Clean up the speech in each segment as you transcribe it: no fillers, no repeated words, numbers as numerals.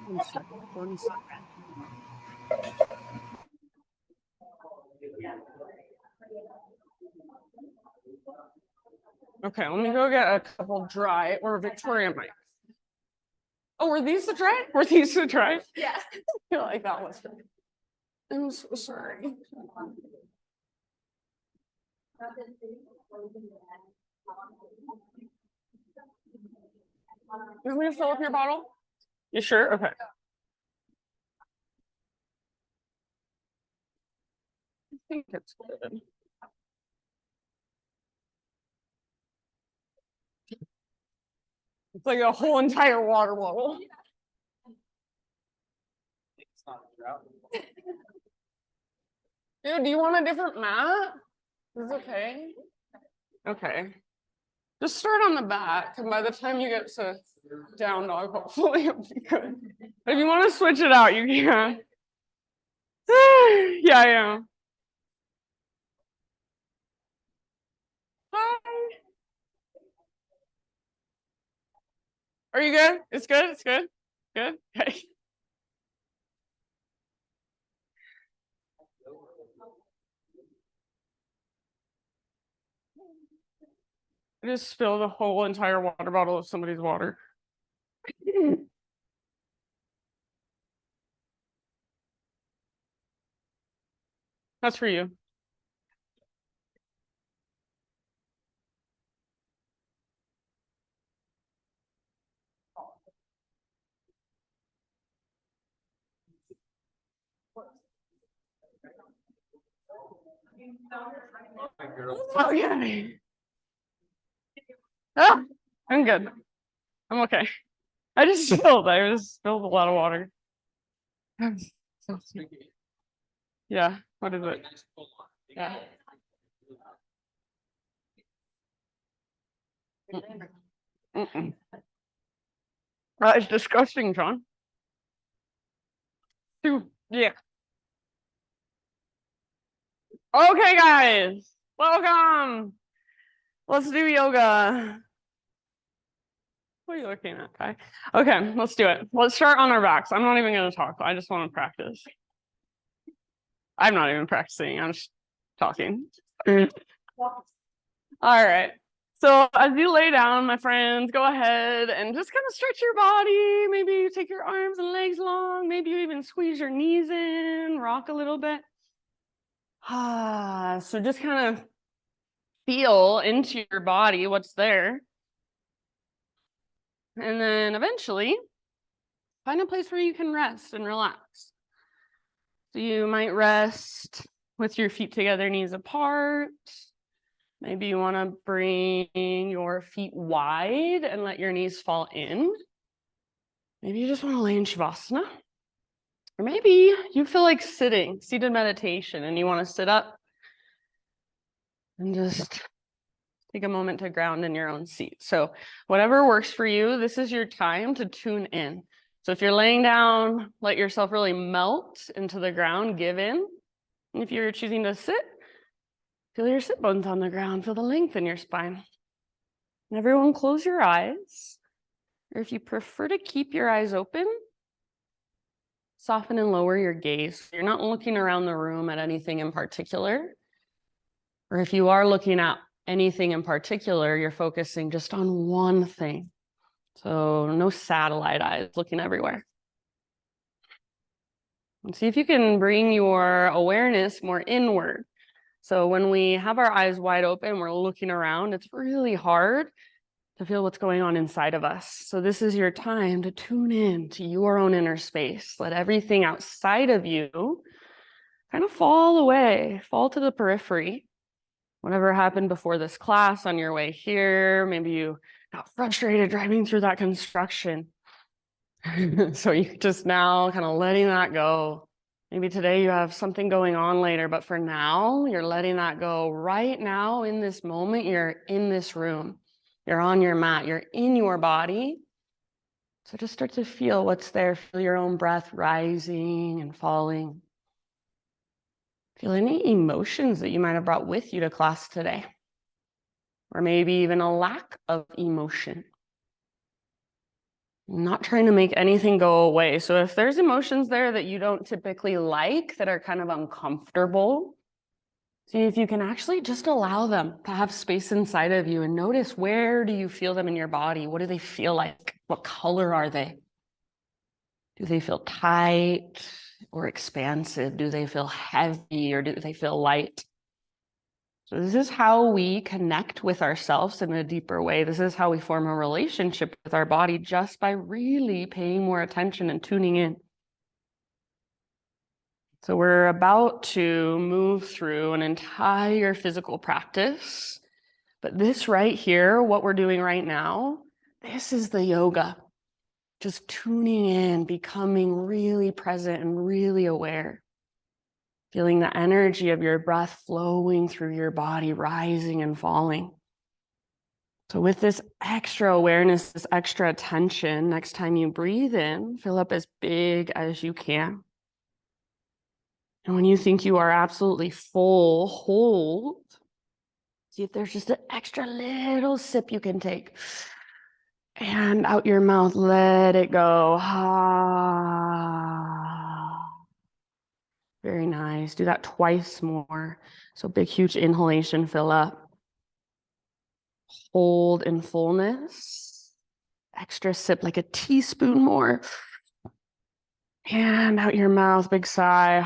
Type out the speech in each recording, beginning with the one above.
One second. 1 second. Okay, let me go get a couple dry or Victoria mic. Oh, were these the dry? Were these the dry? Yeah. I feel like that was dry. I'm so sorry. You want me to fill up your bottle? You sure? Okay. I think it's good. It's like a whole entire water bottle. Dude, do you want a different mat? Is it okay? Okay. Just start on the back, and by the time you get to down dog, hopefully it'll be good. But if you want to switch it out, you can. Yeah, I am. Hi. Are you good? It's good? It's good? Good? Okay. I just spilled a whole entire water bottle of somebody's water. That's for you. Okay. Ah, I'm good. I'm okay. I just spilled a lot of water. Yeah, what is it? Yeah. Mm-mm. It's disgusting, John. Yeah. Okay, guys, welcome. Let's do yoga. What are you looking at, Kai? Okay, let's do it. Let's start on our backs. I'm not even going to talk. I just want to practice. I'm not even practicing. I'm just talking. All right. So as you lay down, my friends, go ahead and just kind of stretch your body. Maybe you take your arms and legs long. Maybe you even squeeze your knees in, rock a little bit. So just kind of feel into your body what's there. And then eventually find a place where you can rest and relax. So you might rest with your feet together, knees apart. Maybe you want to bring your feet wide and let your knees fall in. Maybe you just want to lay in Shavasana. Or maybe you feel like sitting, seated meditation, and you want to sit up and just take a moment to ground in your own seat. So whatever works for you, this is your time to tune in. So if you're laying down, let yourself really melt into the ground, give in. And if you're choosing to sit, feel your sit bones on the ground, feel the length in your spine. And everyone close your eyes. Or if you prefer to keep your eyes open, soften and lower your gaze. You're not looking around the room at anything in particular. Or if you are looking at anything in particular, you're focusing just on one thing. So no satellite eyes looking everywhere. And see if you can bring your awareness more inward. So when we have our eyes wide open, we're looking around, it's really hard to feel what's going on inside of us. So this is your time to tune in to your own inner space. Let everything outside of you kind of fall away, fall to the periphery. Whatever happened before this class on your way here, maybe you got frustrated driving through that construction. So you just now kind of letting that go. Maybe today you have something going on later, but for now, you're letting that go right now in this moment. You're in this room, you're on your mat, you're in your body. So just start to feel what's there. Feel your own breath rising and falling. Feel any emotions that you might have brought with you to class today, or maybe even a lack of emotion. I'm not trying to make anything go away. So if there's emotions there that you don't typically like, that are kind of uncomfortable, see if you can actually just allow them to have space inside of you and notice, where do you feel them in your body? What do they feel like? What color are they? Do they feel tight or expansive? Do they feel heavy or do they feel light? So this is how we connect with ourselves in a deeper way. This is how we form a relationship with our body, just by really paying more attention and tuning in. So we're about to move through an entire physical practice, but this right here, what we're doing right now, this is the yoga. Just tuning in, becoming really present and really aware. Feeling the energy of your breath flowing through your body, rising and falling. So with this extra awareness, this extra attention, next time you breathe in, fill up as big as you can. And when you think you are absolutely full, hold. See if there's just an extra little sip you can take. And out your mouth, let it go. Very nice. Do that twice more. So big, huge inhalation, fill up. Hold in fullness. Extra sip, like a teaspoon more. And out your mouth, big sigh.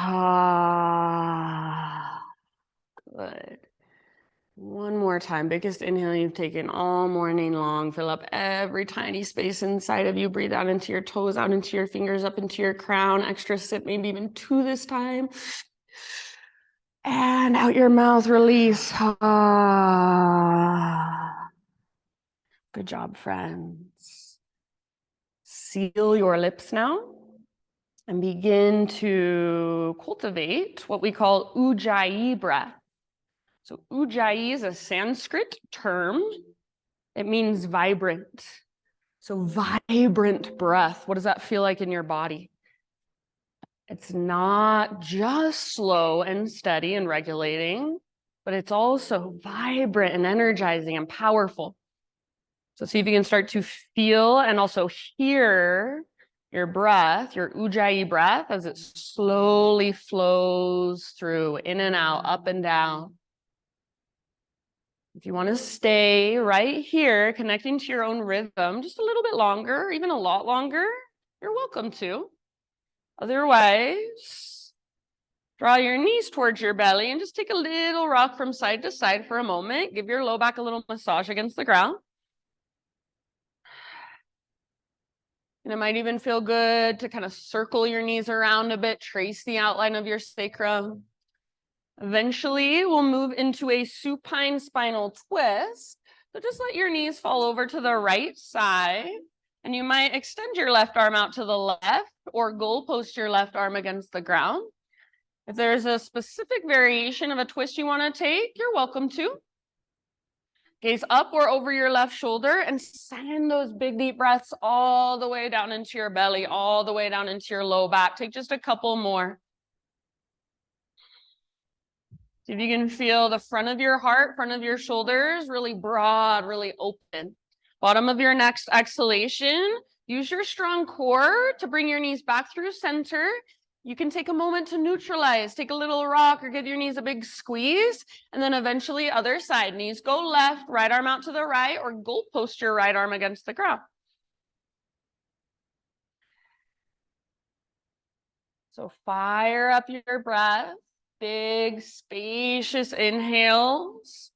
Good. One more time. Biggest inhale you've taken all morning long. Fill up every tiny space inside of you. Breathe out into your toes, out into your fingers, up into your crown. Extra sip, maybe even two this time. And out your mouth, release. Good job, friends. Seal your lips now and begin to cultivate what we call ujjayi breath. So ujjayi is a Sanskrit term. It means vibrant. So vibrant breath. What does that feel like in your body? It's not just slow and steady and regulating, but it's also vibrant and energizing and powerful. So see if you can start to feel and also hear your breath, your ujjayi breath, as it slowly flows through, in and out, up and down. If you want to stay right here, connecting to your own rhythm, just a little bit longer, even a lot longer, you're welcome to. Otherwise, draw your knees towards your belly and just take a little rock from side to side for a moment. Give your low back a little massage against the ground. And it might even feel good to kind of circle your knees around a bit, trace the outline of your sacrum. Eventually, we'll move into a supine spinal twist. So just let your knees fall over to the right side. And you might extend your left arm out to the left or goalpost your left arm against the ground. If there's a specific variation of a twist you want to take, you're welcome to. Gaze up or over your left shoulder and send those big deep breaths all the way down into your belly, all the way down into your low back. Take just a couple more. See if you can feel the front of your heart, front of your shoulders, really broad, really open. Bottom of your next exhalation, use your strong core to bring your knees back through center. You can take a moment to neutralize, take a little rock or give your knees a big squeeze. And then eventually other side, knees go left, right arm out to the right, or goalpost your right arm against the ground. So fire up your breath. Big, spacious inhales.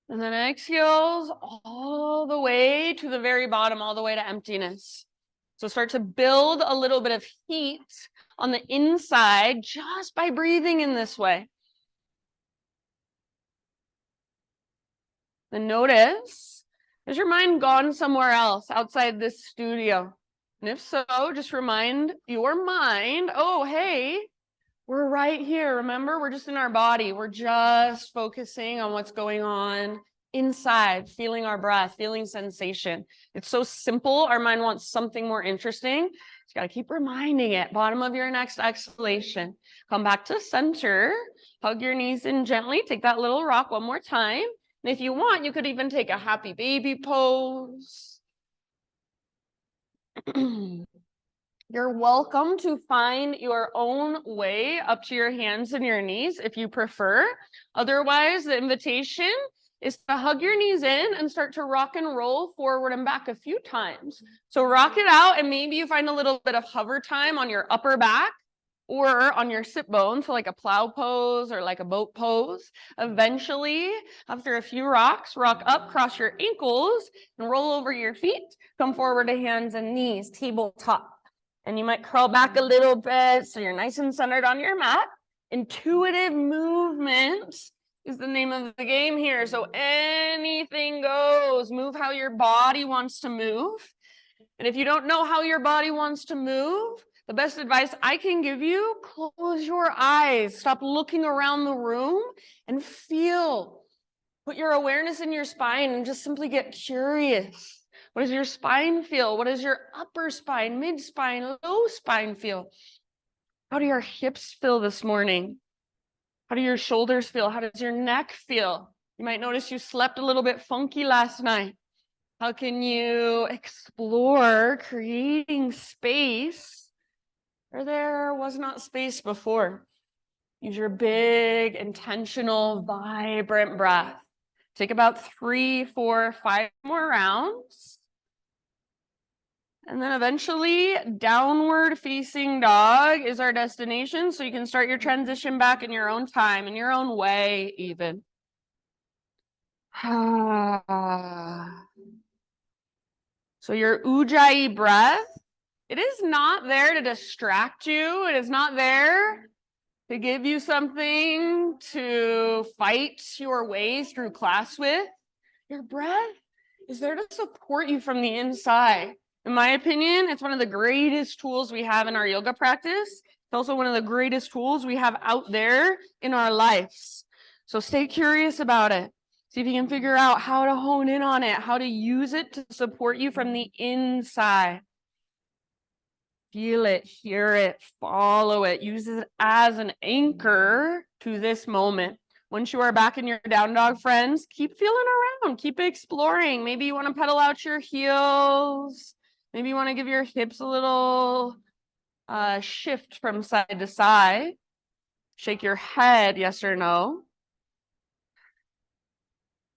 And then exhales all the way to the very bottom, all the way to emptiness. So start to build a little bit of heat on the inside just by breathing in this way. Then notice, has your mind gone somewhere else outside this studio? And if so, just remind your mind, oh, hey, we're right here. Remember, we're just in our body. We're just focusing on what's going on inside, feeling our breath, feeling sensation. It's so simple. Our mind wants something more interesting. You got to keep reminding it. Bottom of your next exhalation. Come back to center. Hug your knees in gently. Take that little rock one more time. And if you want, you could even take a happy baby pose. You're welcome to find your own way up to your hands and your knees if you prefer. Otherwise, the invitation is to hug your knees in and start to rock and roll forward and back a few times. So rock it out, and maybe you find a little bit of hover time on your upper back or on your sit bone, so like a plow pose or like a boat pose. Eventually, after a few rocks, rock up, cross your ankles, and roll over your feet. Come forward to hands and knees, tabletop. And you might curl back a little bit so you're nice and centered on your mat. Intuitive movement is the name of the game here. So anything goes. Move how your body wants to move. And if you don't know how your body wants to move, the best advice I can give you, close your eyes. Stop looking around the room and feel. Put your awareness in your spine and just simply get curious. What does your spine feel? What does your upper spine, mid spine, low spine feel? How do your hips feel this morning? How do your shoulders feel? How does your neck feel? You might notice you slept a little bit funky last night. How can you explore creating space where there was not space before? Use your big, intentional, vibrant breath. Take about 3, 4, 5 more rounds. And then eventually, downward facing dog is our destination. So you can start your transition back in your own time, in your own way, even. So your ujjayi breath, it is not there to distract you. It is not there to give you something to fight your way through class with. Your breath is there to support you from the inside. In my opinion, it's one of the greatest tools we have in our yoga practice. It's also one of the greatest tools we have out there in our lives. So stay curious about it. See if you can figure out how to hone in on it, how to use it to support you from the inside. Feel it, hear it, follow it. Use it as an anchor to this moment. Once you are back in your down dog, friends, keep feeling around, keep exploring. Maybe you want to pedal out your heels. Maybe you want to give your hips a little shift from side to side. Shake your head, yes or no.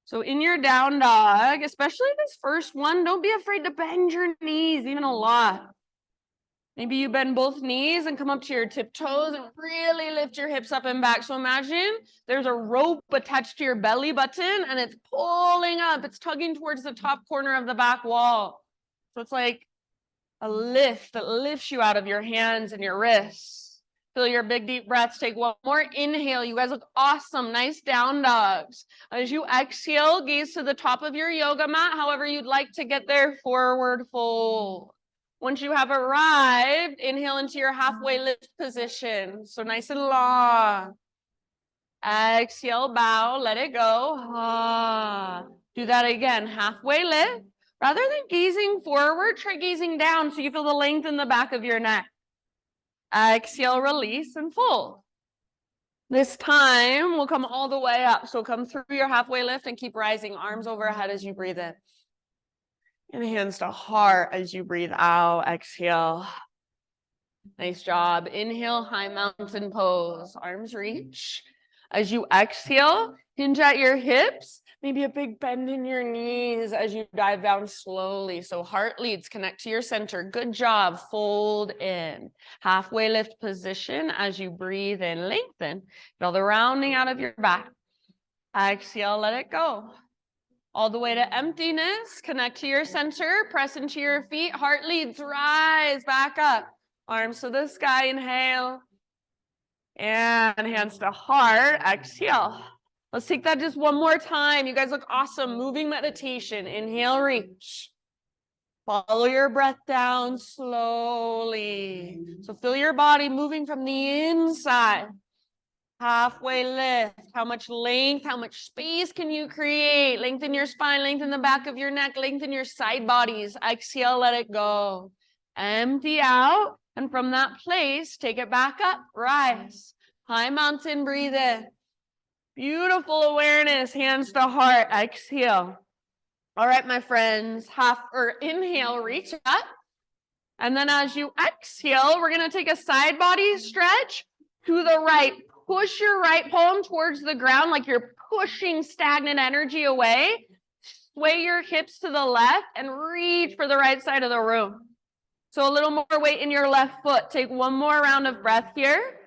So in your down dog, especially this first one, don't be afraid to bend your knees, even a lot. Maybe you bend both knees and come up to your tiptoes and really lift your hips up and back. So imagine there's a rope attached to your belly button and it's pulling up. It's tugging towards the top corner of the back wall. So it's like a lift that lifts you out of your hands and your wrists. Feel your big deep breaths. Take one more inhale. You guys look awesome. Nice down dogs. As you exhale, gaze to the top of your yoga mat, however you'd like to get there, forward fold. Once you have arrived, inhale into your halfway lift position. So nice and long. Exhale, bow, let it go. Do that again, halfway lift. Rather than gazing forward, try gazing down so you feel the length in the back of your neck. Exhale, release, and fold. This time, we'll come all the way up. So come through your halfway lift and keep rising, arms overhead as you breathe in. And hands to heart as you breathe out. Exhale. Nice job. Inhale, high mountain pose. Arms reach. As you exhale, hinge at your hips. Maybe a big bend in your knees as you dive down slowly. So heart leads, connect to your center. Good job. Fold in. Halfway lift position as you breathe in. Lengthen. Feel the rounding out of your back. Exhale, let it go. All the way to emptiness. Connect to your center. Press into your feet. Heart leads. Rise back up. Arms to the sky. Inhale. And hands to heart. Exhale. Let's take that just one more time. You guys look awesome. Moving meditation. Inhale, reach. Follow your breath down slowly. So feel your body moving from the inside. Halfway lift. How much length, how much space can you create? Lengthen your spine, lengthen the back of your neck, lengthen your side bodies. Exhale, let it go. Empty out. And from that place, take it back up. Rise. High mountain, breathe in. Beautiful awareness, hands to heart. Exhale. All right, my friends, inhale, reach up. And then as you exhale, we're going to take a side body stretch to the right. Push your right palm towards the ground like you're pushing stagnant energy away. Sway your hips to the left and reach for the right side of the room. So a little more weight in your left foot. Take one more round of breath here.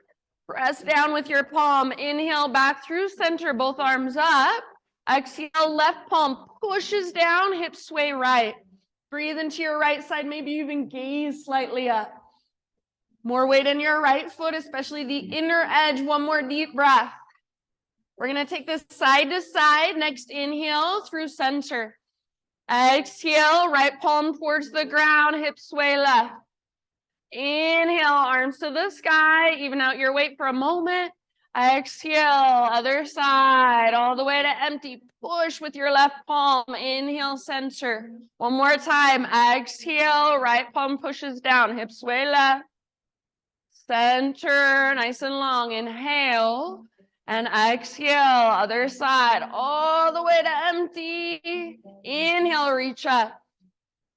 Press down with your palm. Inhale back through center, both arms up. Exhale, left palm pushes down, hips sway right. Breathe into your right side, maybe even gaze slightly up. More weight in your right foot, especially the inner edge. One more deep breath. We're going to take this side to side. Next inhale through center. Exhale, right palm towards the ground, hips sway left. Inhale, arms to the sky, even out your weight for a moment. Exhale, other side, all the way to empty. Push with your left palm. Inhale, center. One more time. Exhale, right palm pushes down, hips sway left. Center, nice and long. Inhale and exhale, other side, all the way to empty. Inhale, reach up.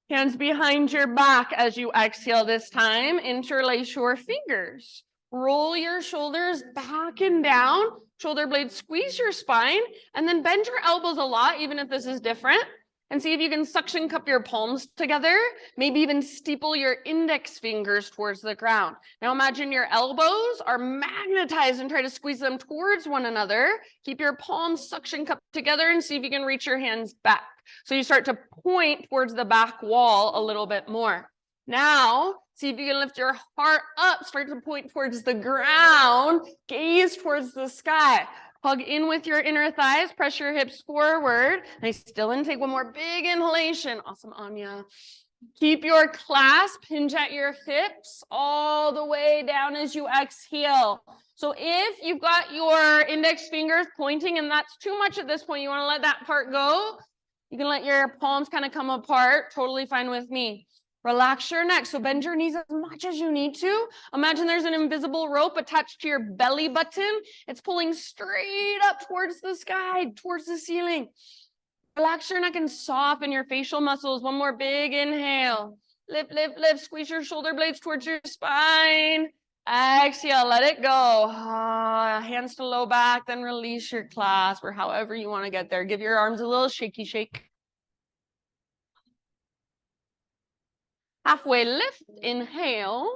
Hands behind your back as you exhale this time. Interlace your fingers. Roll your shoulders back and down. Shoulder blades squeeze your spine. And then bend your elbows a lot, even if this is different. And see if you can suction cup your palms together. Maybe even steeple your index fingers towards the ground. Now imagine your elbows are magnetized and try to squeeze them towards one another. Keep your palms suction cup together and see if you can reach your hands back. So you start to point towards the back wall a little bit more. Now, see if you can lift your heart up, start to point towards the ground, gaze towards the sky. Hug in with your inner thighs, press your hips forward. Nice, still in, take one more big inhalation. Awesome, Anya. Keep your clasp, hinge at your hips all the way down as you exhale. So if you've got your index fingers pointing and that's too much at this point, you want to let that part go, you can let your palms kind of come apart, totally fine with me. Relax your neck, so bend your knees as much as you need to. Imagine there's an invisible rope attached to your belly button. It's pulling straight up towards the sky, towards the ceiling. Relax your neck and soften your facial muscles. One more big inhale. Lift, lift, lift. Squeeze your shoulder blades towards your spine. Exhale, let it go. Hands to low back, then release your clasp or however you want to get there. Give your arms a little shaky shake. Halfway lift, inhale.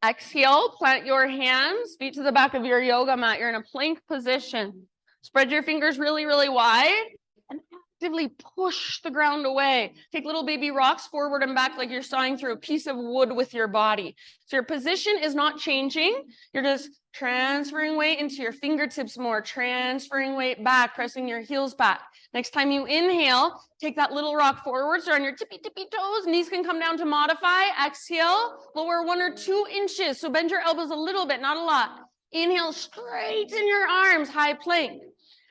Exhale, plant your hands, feet to the back of your yoga mat. You're in a plank position. Spread your fingers really, really wide and actively push the ground away. Take little baby rocks forward and back like you're sawing through a piece of wood with your body. So your position is not changing. You're just transferring weight into your fingertips more, transferring weight back, pressing your heels back. Next time you inhale, take that little rock forwards or on your tippy toes. Knees can come down to modify. Exhale, lower 1 or 2 inches. So bend your elbows a little bit, not a lot. Inhale, straighten your arms, high plank.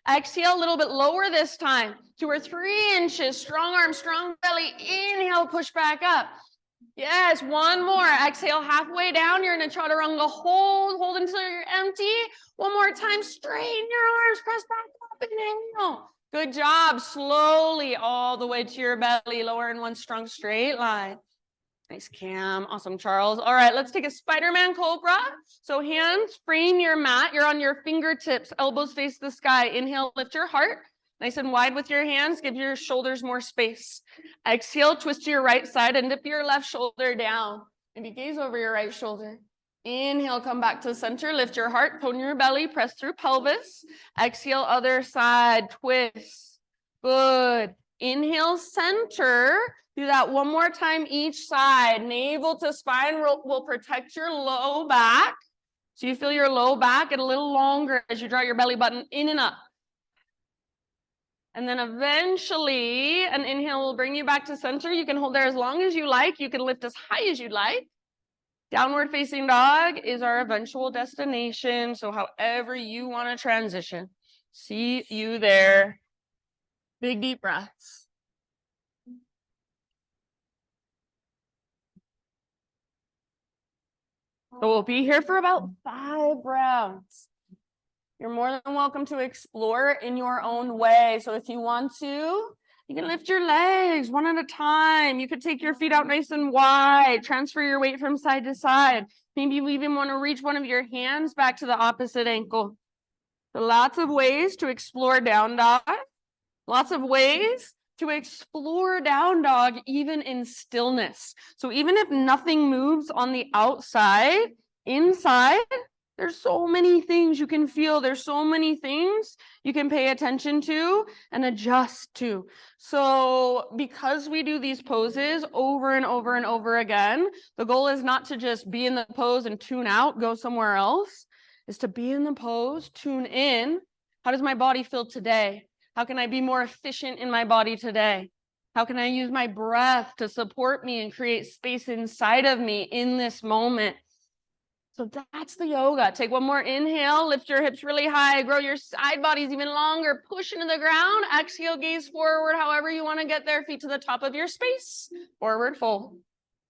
Exhale, a little bit lower this time. 2 or 3 inches, strong arms, strong belly. Inhale, push back up. Yes, one more. Exhale, halfway down. You're in a chaturanga. Hold until you're empty. One more time. Straighten your arms. Press back up. Inhale. Good job. Slowly all the way to your belly. Lower in one strong straight line. Nice, Cam. Awesome, Charles. All right, let's take a Spider-Man Cobra. So hands frame your mat. You're on your fingertips. Elbows face the sky. Inhale, lift your heart. Nice and wide with your hands. Give your shoulders more space. Exhale, twist to your right side and dip your left shoulder down. Maybe gaze over your right shoulder. Inhale, come back to center. Lift your heart, tone your belly, press through pelvis. Exhale, other side, twist. Good. Inhale, center. Do that one more time each side. Navel to spine will protect your low back. So you feel your low back get a little longer as you draw your belly button in and up. And then eventually an inhale will bring you back to center. You can hold there as long as you like. You can lift as high as you'd like. Downward facing dog is our eventual destination. So however you want to transition, see you there. Big deep breaths. So we'll be here for about 5 rounds. You're more than welcome to explore in your own way. So if you want to, You can lift your legs one at a time. You could take your feet out nice and wide, transfer your weight from side to side. Maybe you even want to reach one of your hands back to the opposite ankle. So lots of ways to explore down dog. Lots of ways to explore down dog, even in stillness. So even if nothing moves on the outside, inside, there's so many things you can feel. There's so many things you can pay attention to and adjust to. So because we do these poses over and over and over again, the goal is not to just be in the pose and tune out, go somewhere else, is to be in the pose, tune in. How does my body feel today? How can I be more efficient in my body today? How can I use my breath to support me and create space inside of me in this moment? So that's the yoga. Take one more inhale, lift your hips really high, grow your side bodies even longer, push into the ground, exhale, gaze forward, however you want to get there, feet to the top of your space, forward fold.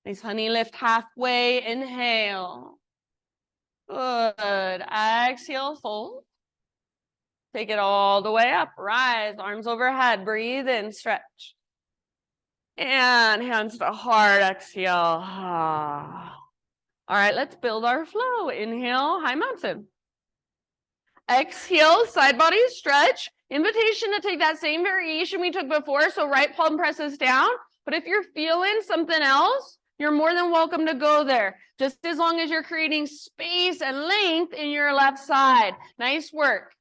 Nice honey lift halfway, inhale. Good, exhale, fold. Take it all the way up, rise, arms overhead, breathe in, stretch. And hands to heart, exhale. All right, let's build our flow. Inhale, high mountain. Exhale, side body stretch. Invitation to take that same variation we took before. So right palm presses down. But if you're feeling something else, you're more than welcome to go there. Just as long as you're creating space and length in your left side. Nice work.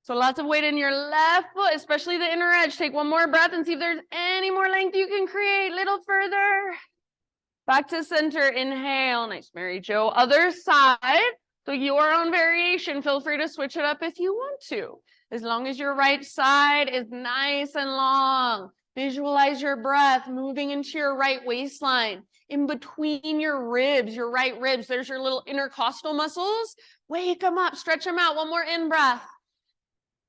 So lots of weight in your left foot, especially the inner edge. Take one more breath and see if there's any more length you can create. Little further. Back to center, inhale, nice Mary Jo. Other side, so your own variation, feel free to switch it up if you want to. As long as your right side is nice and long. Visualize your breath moving into your right waistline. In between your ribs, your right ribs, there's your little intercostal muscles. Wake them up, stretch them out. One more in-breath.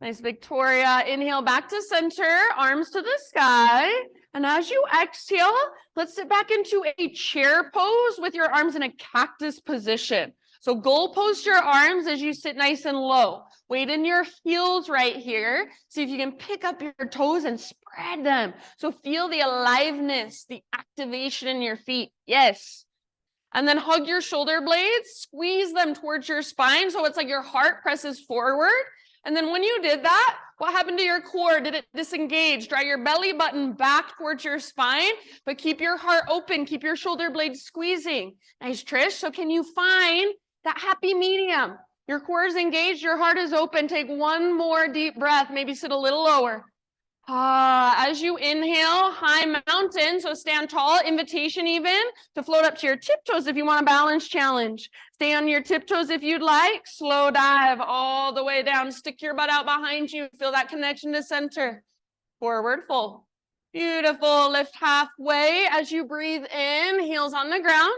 Nice, Victoria. Inhale back to center, arms to the sky. And as you exhale, let's sit back into a chair pose with your arms in a cactus position. So goal post your arms as you sit nice and low. Weight in your heels right here. See if you can pick up your toes and spread them. So feel the aliveness, the activation in your feet. Yes. And then hug your shoulder blades, squeeze them towards your spine. So it's like your heart presses forward. And then when you did that, what happened to your core? Did it disengage? Draw your belly button back towards your spine, but keep your heart open. Keep your shoulder blades squeezing. Nice, Trish. So can you find that happy medium? Your core is engaged. Your heart is open. Take one more deep breath. Maybe sit a little lower. As you inhale, high mountain. So stand tall, invitation even to float up to your tiptoes if you want a balance challenge. Stay on your tiptoes if you'd like. Slow dive all the way down. Stick your butt out behind you. Feel that connection to center. Forward fold. Beautiful. Lift halfway as you breathe in. Heels on the ground.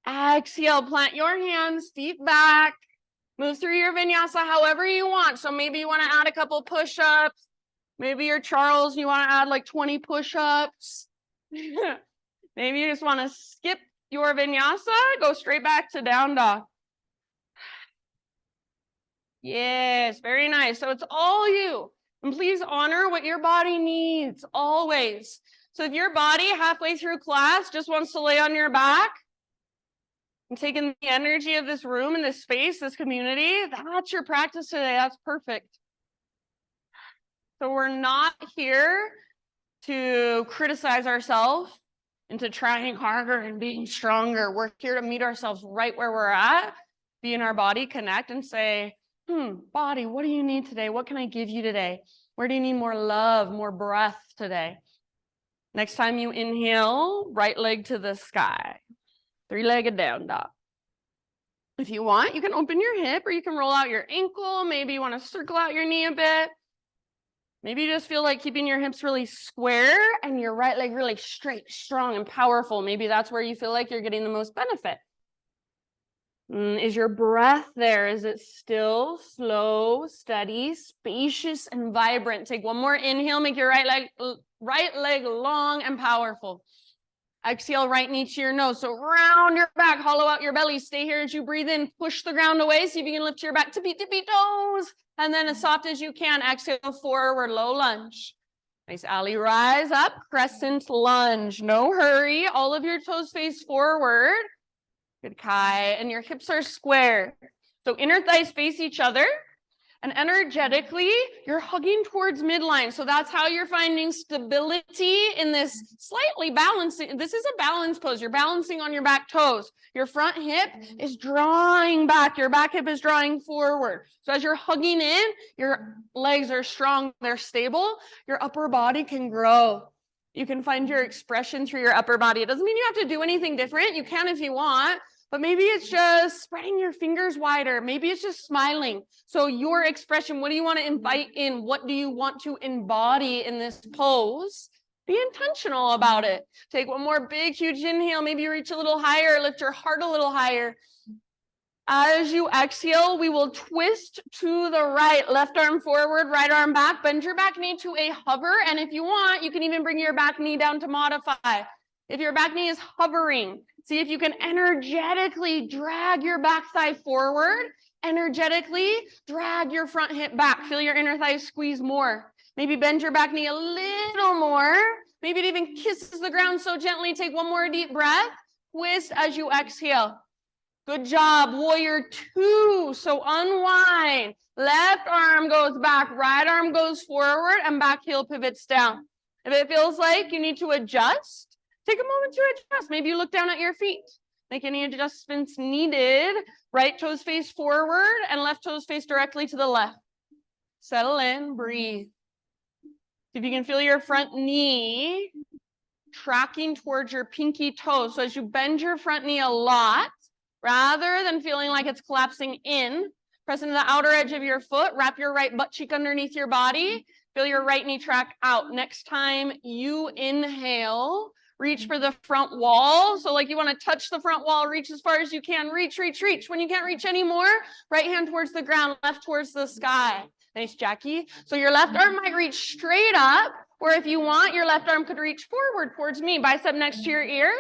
Exhale. Plant your hands, feet back. Move through your vinyasa however you want. So maybe you want to add a couple push-ups. Maybe you're Charles, you want to add like 20 push-ups. Maybe you just want to skip your vinyasa, go straight back to down dog. Yes, very nice. So it's all you. And please honor what your body needs, always. So if your body halfway through class just wants to lay on your back and take in the energy of this room and this space, this community, that's your practice today. That's perfect. So we're not here to criticize ourselves into trying harder and being stronger. We're here to meet ourselves right where we're at, be in our body, connect and say, body, what do you need today? What can I give you today? Where do you need more love, more breath today? Next time you inhale, right leg to the sky. Three-legged down dog. If you want, you can open your hip or you can roll out your ankle. Maybe you want to circle out your knee a bit. Maybe you just feel like keeping your hips really square and your right leg really straight, strong, and powerful. Maybe that's where you feel like you're getting the most benefit. Is your breath there? Is it still, slow, steady, spacious, and vibrant? Take one more inhale. Make your right leg long and powerful. Exhale, right knee to your nose. So round your back, hollow out your belly. Stay here as you breathe in. Push the ground away. See if you can lift your back tippy toes. And then as soft as you can, exhale forward, low lunge. Nice, Allie. Rise up, crescent lunge. No hurry. All of your toes face forward. Good, Kai. And your hips are square. So inner thighs face each other. And energetically, you're hugging towards midline. So that's how you're finding stability in this slightly balancing. This is a balance pose. You're balancing on your back toes. Your front hip is drawing back. Your back hip is drawing forward. So as you're hugging in, your legs are strong. They're stable. Your upper body can grow. You can find your expression through your upper body. It doesn't mean you have to do anything different. You can if you want. But maybe it's just spreading your fingers wider. Maybe it's just smiling. So your expression, what do you want to invite in? What do you want to embody in this pose? Be intentional about it. Take one more big, huge inhale. Maybe you reach a little higher. Lift your heart a little higher. As you exhale, we will twist to the right. Left arm forward, right arm back. Bend your back knee to a hover. And if you want, you can even bring your back knee down to modify. If your back knee is hovering, see if you can energetically drag your back thigh forward, energetically drag your front hip back. Feel your inner thigh squeeze more. Maybe bend your back knee a little more. Maybe it even kisses the ground so gently. Take one more deep breath. Twist as you exhale. Good job, warrior two. So unwind. Left arm goes back, right arm goes forward, and back heel pivots down. If it feels like you need to adjust, take a moment to adjust. Maybe you look down at your feet. Make any adjustments needed. Right toes face forward and left toes face directly to the left. Settle in, breathe. If you can feel your front knee tracking towards your pinky toe. So as you bend your front knee a lot, rather than feeling like it's collapsing in, press into the outer edge of your foot, wrap your right butt cheek underneath your body, feel your right knee track out. Next time you inhale, reach for the front wall. So like you want to touch the front wall, reach as far as you can. Reach, reach, reach. When you can't reach anymore, right hand towards the ground, left towards the sky. Nice, Jackie. So your left arm might reach straight up, or if you want, your left arm could reach forward towards me, bicep next to your ear.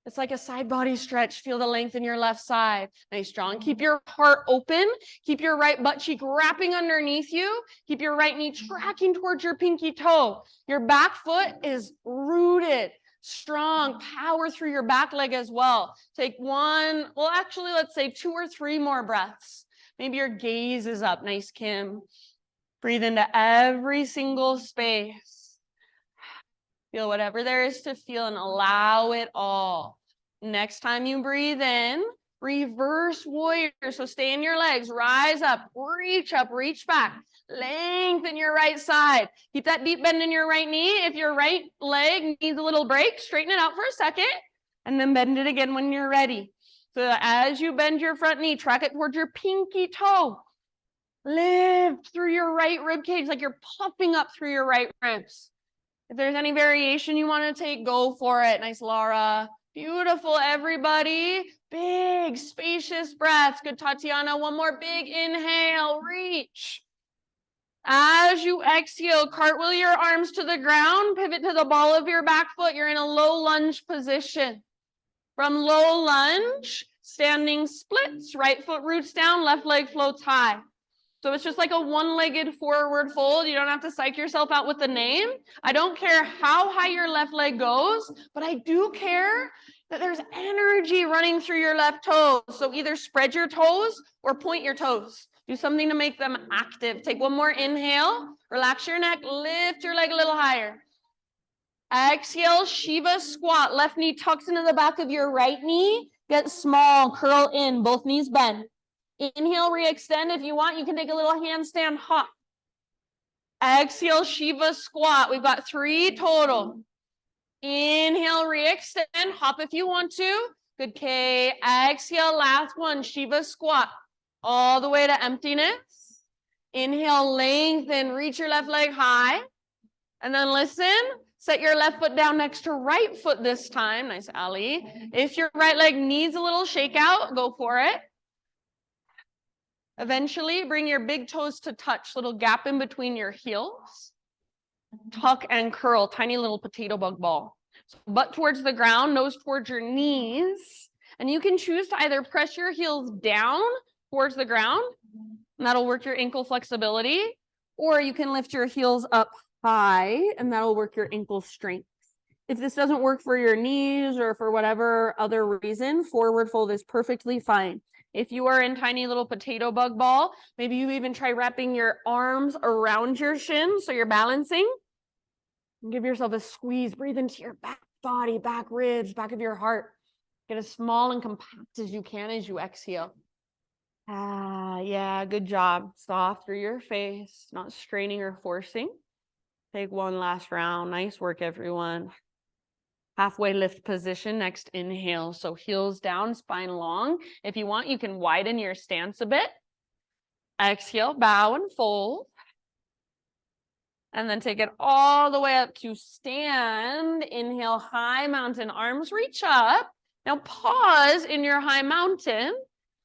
It's like a side body stretch. Feel the length in your left side. Nice, strong. Keep your heart open. Keep your right butt cheek wrapping underneath you. Keep your right knee tracking towards your pinky toe. Your back foot is rooted, strong. Power through your back leg as well. Take one, well, actually, let's say 2 or 3 more breaths. Maybe your gaze is up. Nice, Kim. Breathe into every single space. Feel whatever there is to feel and allow it all. Next time you breathe in, reverse warrior. So stay in your legs, rise up, reach back, lengthen your right side. Keep that deep bend in your right knee. If your right leg needs a little break, straighten it out for a second and then bend it again when you're ready. So as you bend your front knee, track it towards your pinky toe. Lift through your right rib cage like you're puffing up through your right ribs. If there's any variation you want to take, go for it. Nice, Laura. Beautiful, everybody. Big, spacious breaths. Good, Tatiana. One more big inhale. Reach. As you exhale, cartwheel your arms to the ground. Pivot to the ball of your back foot. You're in a low lunge position. From low lunge, standing splits. Right foot roots down, left leg floats high. So it's just like a one-legged forward fold. You don't have to psych yourself out with the name. I don't care how high your left leg goes, but I do care that there's energy running through your left toes. So either spread your toes or point your toes. Do something to make them active. Take one more inhale. Relax your neck. Lift your leg a little higher. Exhale, Shiva squat. Left knee tucks into the back of your right knee. Get small, curl in, both knees bend. Inhale, re-extend. If you want, you can take a little handstand hop. Exhale, Shiva squat. We've got 3 total. Inhale, re-extend. Hop if you want to. Good, K. Exhale, last one, Shiva squat. All the way to emptiness. Inhale, lengthen. Reach your left leg high. And then listen. Set your left foot down next to right foot this time. Nice, Ali. If your right leg needs a little shakeout, go for it. Eventually, bring your big toes to touch, little gap in between your heels. Tuck and curl, tiny little potato bug ball. So butt towards the ground, nose towards your knees. And you can choose to either press your heels down towards the ground, and that'll work your ankle flexibility, or you can lift your heels up high, and that'll work your ankle strength. If this doesn't work for your knees or for whatever other reason, forward fold is perfectly fine. If you are in tiny little potato bug ball, maybe you even try wrapping your arms around your shins so you're balancing. And give yourself a squeeze. Breathe into your back body, back ribs, back of your heart. Get as small and compact as you can as you exhale. Yeah, good job. Soft through your face, not straining or forcing. Take one last round. Nice work, everyone. Halfway lift position, next inhale. So heels down, spine long. If you want, you can widen your stance a bit. Exhale, bow and fold. And then take it all the way up to stand. Inhale, high mountain, arms reach up. Now pause in your high mountain.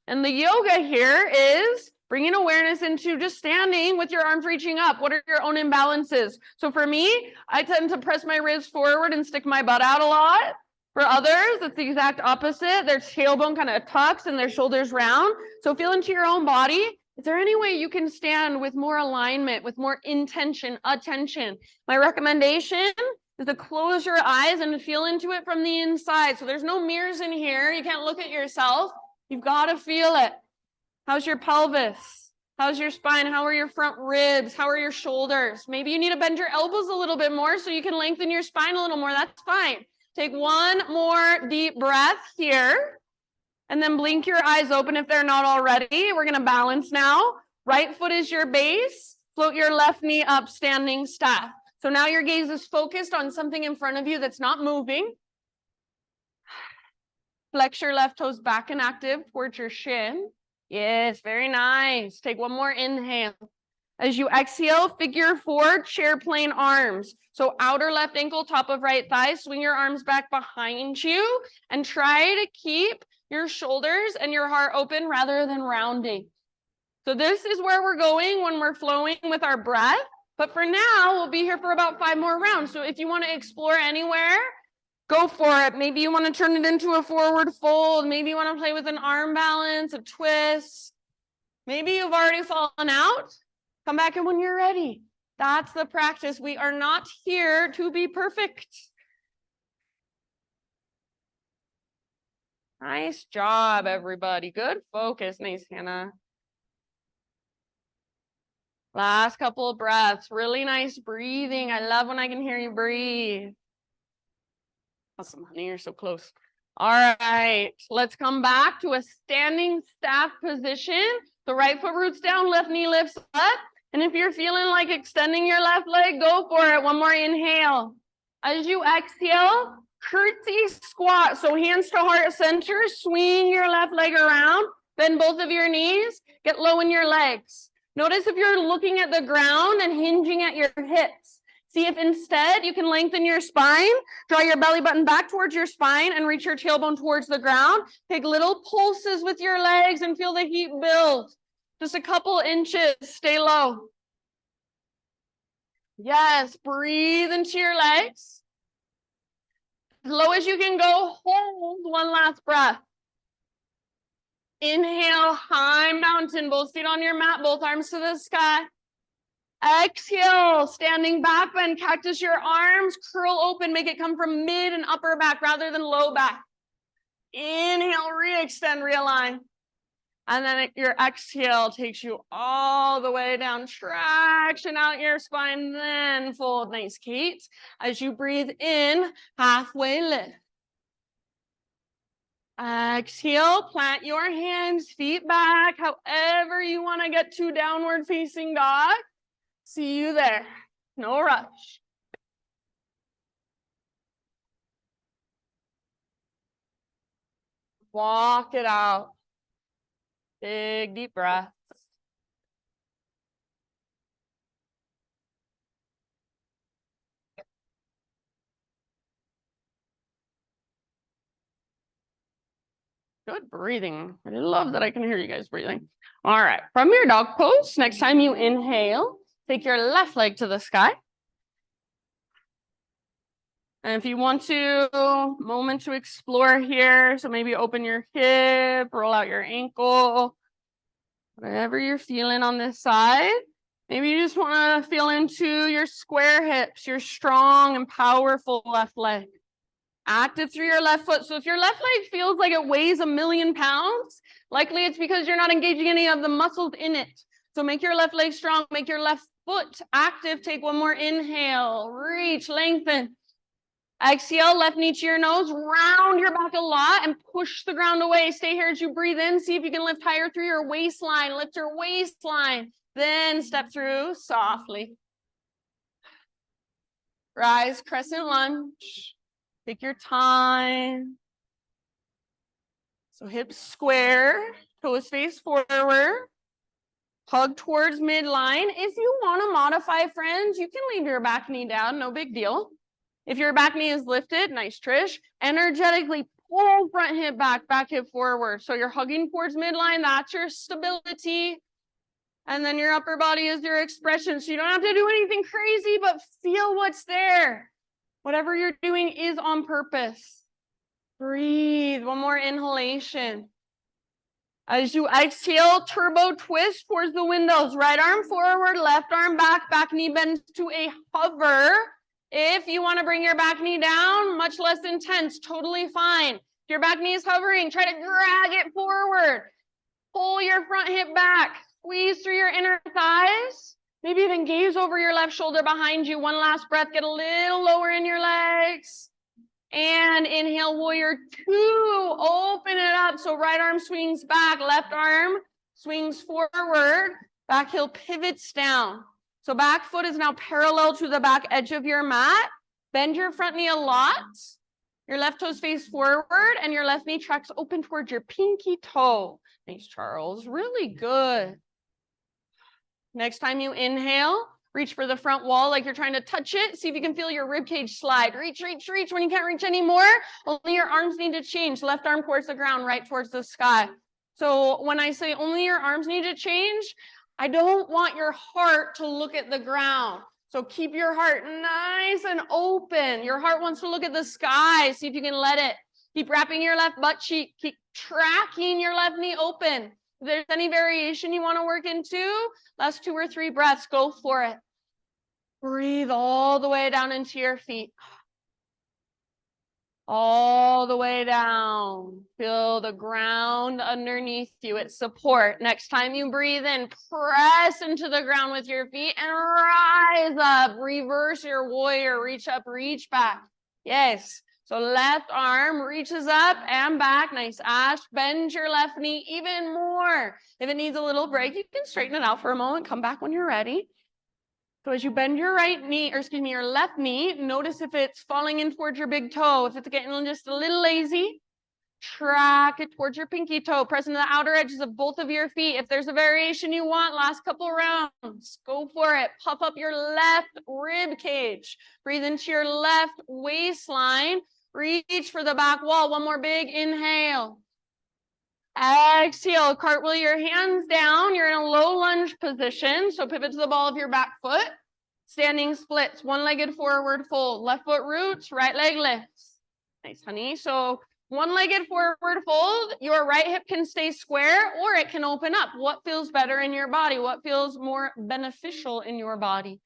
And the yoga here is bringing awareness into just standing with your arms reaching up. What are your own imbalances? So for me, I tend to press my ribs forward and stick my butt out a lot. For others, it's the exact opposite. Their tailbone kind of tucks and their shoulders round. So feel into your own body. Is there any way you can stand with more alignment, with more intention, attention? My recommendation is to close your eyes and feel into it from the inside. So there's no mirrors in here. You can't look at yourself. You've got to feel it. How's your pelvis? How's your spine? How are your front ribs? How are your shoulders? Maybe you need to bend your elbows a little bit more so you can lengthen your spine a little more. That's fine. Take one more deep breath here. And then blink your eyes open if they're not already. We're going to balance now. Right foot is your base. Float your left knee up, standing staff. So now your gaze is focused on something in front of you that's not moving. Flex your left toes back and active towards your shin. Yes, very nice. Take one more inhale. As you exhale, figure four, chair plane arms. So outer left ankle, top of right thigh, swing your arms back behind you and try to keep your shoulders and your heart open rather than rounding. So this is where we're going when we're flowing with our breath. But for now, we'll be here for about 5 more rounds. So if you want to explore anywhere, go for it. Maybe you want to turn it into a forward fold. Maybe you want to play with an arm balance, a twist. Maybe you've already fallen out. Come back in when you're ready. That's the practice. We are not here to be perfect. Nice job, everybody. Good focus. Nice, Hannah. Last couple of breaths. Really nice breathing. I love when I can hear you breathe. Awesome, honey. You're so close. All right. Let's come back to a standing staff position. The right foot roots down, left knee lifts up. And if you're feeling like extending your left leg, go for it. One more inhale. As you exhale, curtsy squat. So hands to heart center, swing your left leg around, bend both of your knees, get low in your legs. Notice if you're looking at the ground and hinging at your hips. See if instead you can lengthen your spine, draw your belly button back towards your spine and reach your tailbone towards the ground. Take little pulses with your legs and feel the heat build. Just a couple inches, stay low. Yes, breathe into your legs. As low as you can go, hold one last breath. Inhale, high mountain, both feet on your mat, both arms to the sky. Exhale, standing back bend, cactus your arms, curl open, make it come from mid and upper back rather than low back. Inhale, re-extend, realign. And then your exhale takes you all the way down, traction out your spine, then fold. Nice, Kate. As you breathe in, halfway lift. Exhale, plant your hands, feet back, however you want to get to downward facing dog. See you there. No rush. Walk it out. Big, deep breath. Good breathing. I love that I can hear you guys breathing. All right. From your dog pose, next time you inhale, take your left leg to the sky. And if you want to, moment to explore here. So maybe open your hip, roll out your ankle, whatever you're feeling on this side. Maybe you just want to feel into your square hips, your strong and powerful left leg. Active through your left foot. So if your left leg feels like it weighs 1,000,000 pounds, likely it's because you're not engaging any of the muscles in it. So make your left leg strong, make your left foot active. Take one more inhale, reach, lengthen. Exhale, left knee to your nose, round your back a lot and push the ground away. Stay here as you breathe in. See if you can lift higher through your waistline. Lift your waistline. Then step through softly. Rise, crescent lunge. Take your time. So hips square, toes face forward. Hug towards midline. If you want to modify, friends, you can leave your back knee down, no big deal. If your back knee is lifted, nice, Trish, energetically pull front hip back, back hip forward. So you're hugging towards midline, that's your stability. And then your upper body is your expression. So you don't have to do anything crazy, but feel what's there. Whatever you're doing is on purpose. Breathe, one more inhalation. As you exhale, turbo twist towards the windows. Right arm forward, left arm back, back knee bends to a hover. If you want to bring your back knee down, much less intense, totally fine. If your back knee is hovering, try to drag it forward. Pull your front hip back. Squeeze through your inner thighs. Maybe even gaze over your left shoulder behind you. One last breath. Get a little lower in your legs. And inhale, warrior two. Open it up. So right arm swings back. Left arm swings forward. Back heel pivots down. So back foot is now parallel to the back edge of your mat. Bend your front knee a lot. Your left toes face forward and your left knee tracks open towards your pinky toe. Thanks, Charles. Really good. Next time you inhale, reach for the front wall like you're trying to touch it. See if you can feel your rib cage slide. Reach, reach, reach. When you can't reach anymore, only your arms need to change. Left arm towards the ground, right towards the sky. So when I say only your arms need to change, I don't want your heart to look at the ground. So keep your heart nice and open. Your heart wants to look at the sky. See if you can let it. Keep wrapping your left butt cheek. Keep tracking your left knee open. If there's any variation you want to work into, last 2 or 3 breaths, go for it. Breathe all the way down into your feet. All the way down. Feel the ground underneath you. It's support. Next time you breathe in, press into the ground with your feet and rise up. Reverse your warrior. Reach up, reach back. Yes. So left arm reaches up and back. Nice, Ash. Bend your left knee even more. If it needs a little break, you can straighten it out for a moment. Come back when you're ready. So as you bend your right knee, or excuse me, your left knee, notice if it's falling in towards your big toe. If it's getting just a little lazy, track it towards your pinky toe. Press into the outer edges of both of your feet. If there's a variation you want, last couple rounds, go for it. Puff up your left rib cage. Breathe into your left waistline. Reach for the back wall. One more big inhale. Exhale, cartwheel your hands down. You're in a low lunge position. So pivot to the ball of your back foot. Standing splits, one-legged forward fold. Left foot roots, right leg lifts. Nice, honey. So one-legged forward fold. Your right hip can stay square or it can open up. What feels better in your body? What feels more beneficial in your body?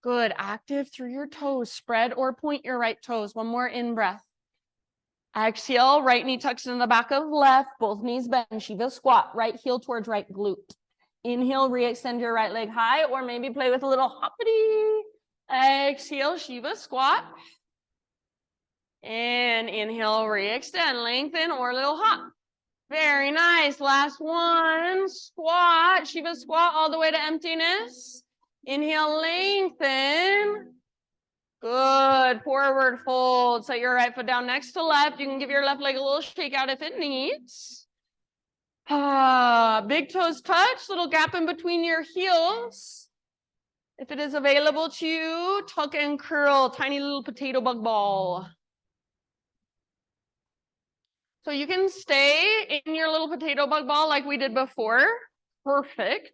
Good. Active through your toes. Spread or point your right toes. One more in-breath. Exhale, right knee tucks in the back of left, both knees bend, Shiva squat, right heel towards right glute. Inhale, re-extend your right leg high, or maybe play with a little hoppity. Exhale, Shiva squat. And inhale, re-extend, lengthen, or a little hop. Very nice. Last one, squat, Shiva squat all the way to emptiness. Inhale, lengthen. Good. Forward fold. Set your right foot down next to left. You can give your left leg a little shake out if it needs. Big toes touch. Little gap in between your heels. If it is available to you, tuck and curl. Tiny little potato bug ball. So you can stay in your little potato bug ball like we did before. Perfect.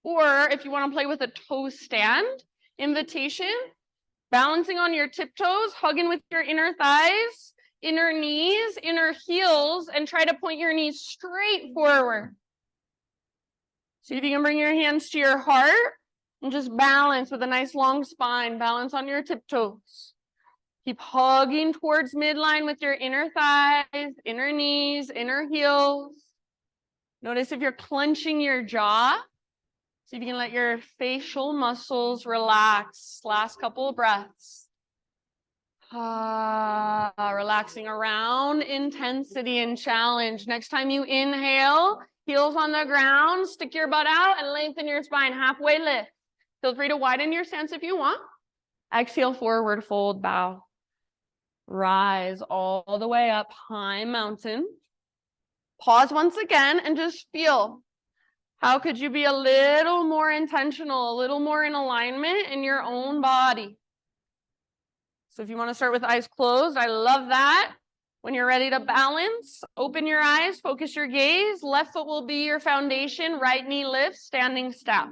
Or if you want to play with a toe stand, invitation. Balancing on your tiptoes, hugging with your inner thighs, inner knees, inner heels, and try to point your knees straight forward. See if you can bring your hands to your heart. And just balance with a nice long spine. Balance on your tiptoes. Keep hugging towards midline with your inner thighs, inner knees, inner heels. Notice if you're clenching your jaw. See if you can let your facial muscles relax. Last couple of breaths. Relaxing around intensity and challenge. Next time you inhale, heels on the ground, stick your butt out and lengthen your spine. Halfway lift. Feel free to widen your stance if you want. Exhale, forward fold, bow. Rise all the way up, high mountain. Pause once again and just feel. How could you be a little more intentional, a little more in alignment in your own body? So if you want to start with eyes closed, I love that. When you're ready to balance, open your eyes, focus your gaze. Left foot will be your foundation, right knee lifts, standing step.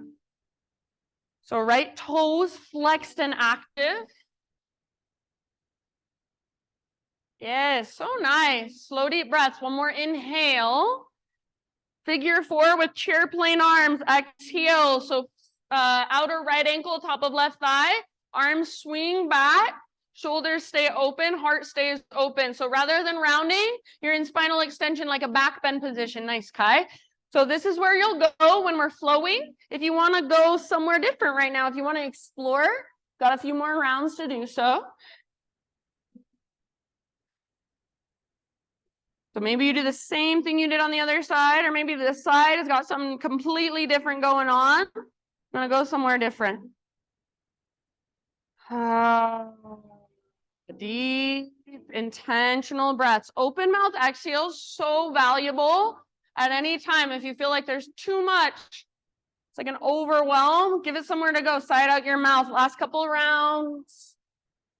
So right toes flexed and active. Yes, so nice. Slow, deep breaths. One more inhale. Figure four with chair plane arms. Exhale. So outer right ankle, top of left thigh. Arms swing back. Shoulders stay open. Heart stays open. So rather than rounding, you're in spinal extension like a back bend position. Nice, Kai. So this is where you'll go when we're flowing. If you want to go somewhere different right now, if you want to explore, got a few more rounds to do so. So maybe you do the same thing you did on the other side, or maybe this side has got something completely different going on. I'm gonna go somewhere different. Deep, intentional breaths. Open mouth exhales, so valuable at any time. If you feel like there's too much, it's like an overwhelm, give it somewhere to go. Side out your mouth. Last couple rounds.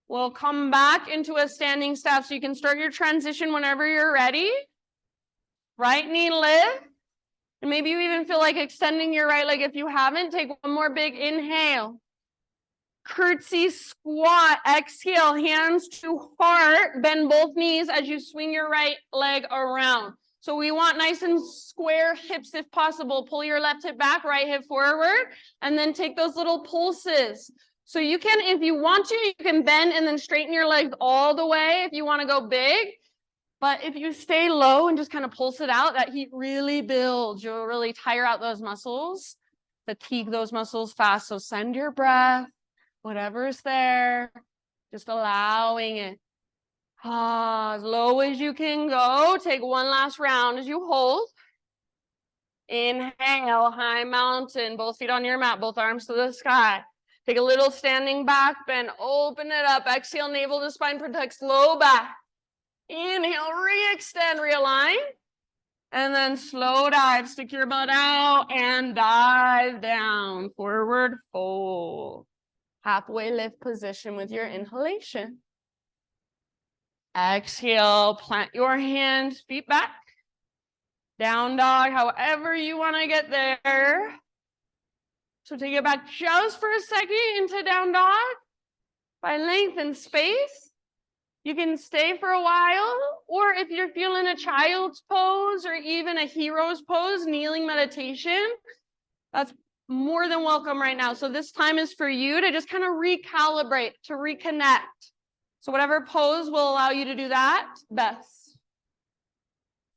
We'll come back into a standing step so you can start your transition whenever you're ready. Right knee lift. And maybe you even feel like extending your right leg. If you haven't, take one more big inhale. Curtsy squat. Exhale, hands to heart. Bend both knees as you swing your right leg around. So we want nice and square hips if possible. Pull your left hip back, right hip forward, and then take those little pulses. So you can, if you want to, you can bend and then straighten your legs all the way if you want to go big. But if you stay low and just kind of pulse it out, that heat really builds. You'll really tire out those muscles, fatigue those muscles fast. So send your breath, whatever's there, just allowing it. As low as you can go. Take one last round as you hold. Inhale, high mountain, both feet on your mat, both arms to the sky. Take a little standing back bend, open it up. Exhale, navel to spine, protects low back. Inhale, re-extend, realign. And then slow dive, stick your butt out and dive down. Forward fold. Halfway lift position with your inhalation. Exhale, plant your hands, feet back. Down dog, however you want to get there. So take it back just for a second into down dog. By length and space. You can stay for a while, or if you're feeling a child's pose or even a hero's pose, kneeling meditation, that's more than welcome right now. So this time is for you to just kind of recalibrate, to reconnect. So whatever pose will allow you to do that best.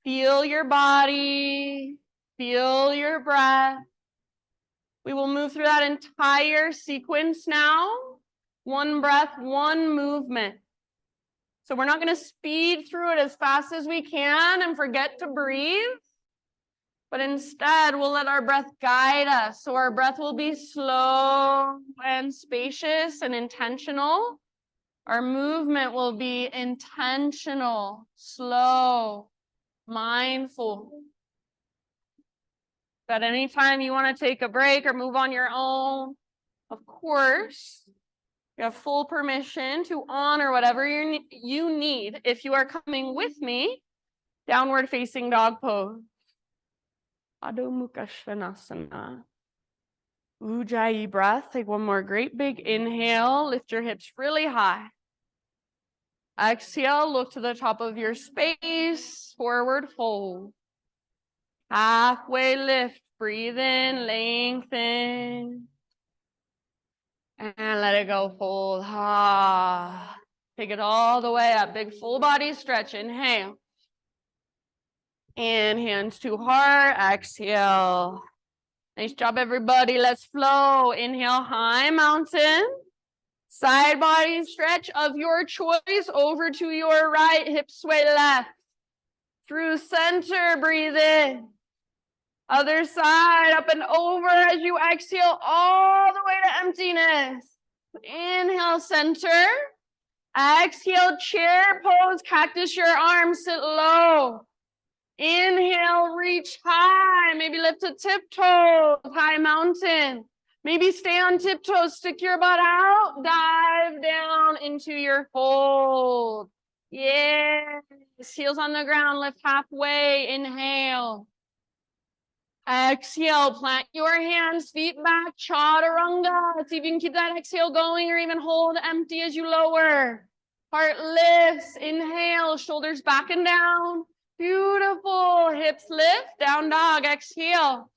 Feel your body, feel your breath. We will move through that entire sequence now. One breath, one movement. So we're not going to speed through it as fast as we can and forget to breathe. But instead, we'll let our breath guide us. So our breath will be slow and spacious and intentional. Our movement will be intentional, slow, mindful. At any time you want to take a break or move on your own, of course, you have full permission to honor whatever you need. If you are coming with me, downward facing dog pose. Adho Mukha Svanasana. Ujjayi breath. Take one more great big inhale. Lift your hips really high. Exhale, look to the top of your space. Forward fold. Halfway lift. Breathe in, lengthen. And let it go, fold. Ah. Take it all the way up. Big full body stretch. Inhale. And hands to heart. Exhale. Nice job, everybody. Let's flow. Inhale, high mountain. Side body stretch of your choice. Over to your right. Hips sway left. Through center, breathe in. Other side, up and over as you exhale all the way to emptiness. Inhale, center. Exhale, chair pose, cactus your arms, sit low. Inhale, reach high, maybe lift to tiptoes, high mountain. Maybe stay on tiptoes, stick your butt out, dive down into your fold. Yes, heels on the ground, lift halfway, inhale. Exhale, plant your hands, feet back, chaturanga. See if you can keep that exhale going or even hold empty as you lower. Heart lifts, inhale, shoulders back and down. Beautiful, hips lift, down dog, exhale.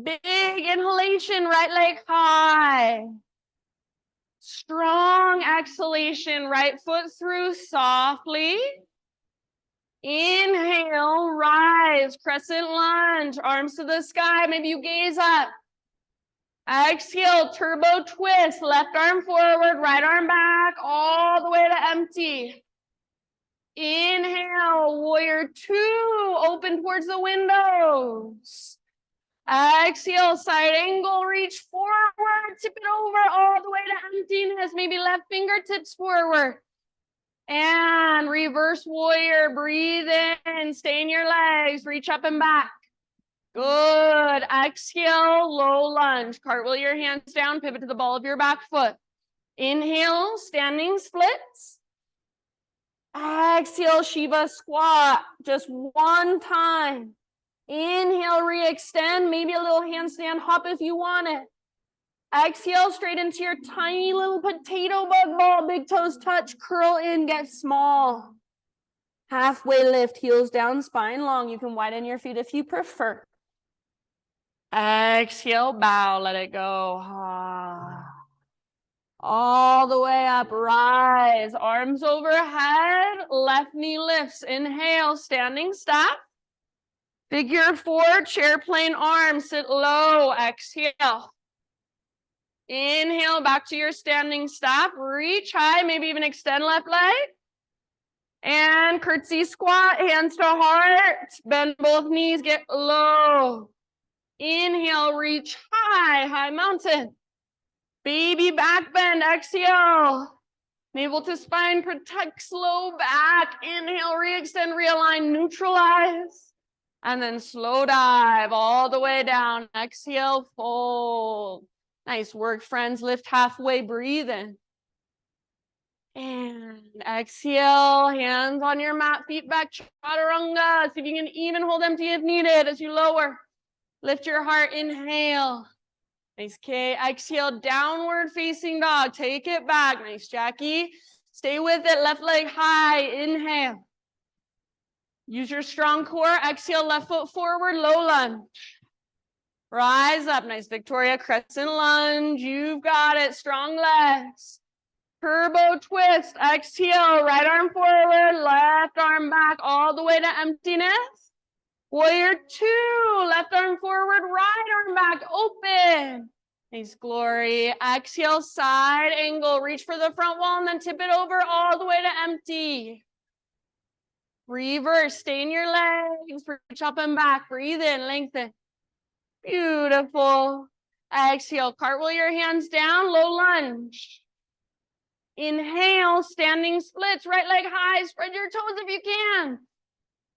Big inhalation, right leg high. Strong exhalation, right foot through softly. Inhale, rise, crescent lunge, arms to the sky. Maybe you gaze up. Exhale, turbo twist, left arm forward, right arm back, all the way to empty. Inhale, warrior two, open towards the windows. Exhale, side angle, reach forward, tip it over all the way to emptiness. Maybe left fingertips forward. And reverse warrior, breathe in, stay in your legs, reach up and back. Good, exhale, low lunge, cartwheel your hands down, pivot to the ball of your back foot. Inhale, standing splits. Exhale, Shiva squat, just one time. Inhale, re-extend, maybe a little handstand hop if you want it. Exhale, straight into your tiny little potato bug ball. Big toes touch, curl in, get small. Halfway lift, heels down, spine long. You can widen your feet if you prefer. Exhale, bow, let it go. All the way up, rise. Arms overhead, left knee lifts. Inhale, standing staff. Figure four, chair plane arms, sit low. Exhale. Inhale, back to your standing staff. Reach high, maybe even extend left leg. And curtsy squat, hands to heart. Bend both knees, get low. Inhale, reach high, high mountain. Baby back bend, exhale. Navel to spine, protect, slow back. Inhale, re-extend, realign, neutralize. And then slow dive all the way down. Exhale, fold. Nice work, friends. Lift halfway, breathe in. And exhale, hands on your mat, feet back, chaturanga. See if you can even hold empty if needed as you lower. Lift your heart, inhale. Nice, K. Exhale, downward facing dog. Take it back. Nice, Jackie. Stay with it, left leg high, inhale. Use your strong core. Exhale, left foot forward, low lunge. Rise up, nice, Victoria, crescent lunge. You've got it, strong legs. Turbo twist, exhale, right arm forward, left arm back, all the way to emptiness. Warrior two, left arm forward, right arm back, open. Nice, Glory. Exhale, side angle, reach for the front wall and then tip it over all the way to empty. Reverse, stay in your legs, reach up and back, breathe in, lengthen. Beautiful. Exhale, cartwheel your hands down, low lunge. Inhale, standing splits, right leg high, spread your toes if you can.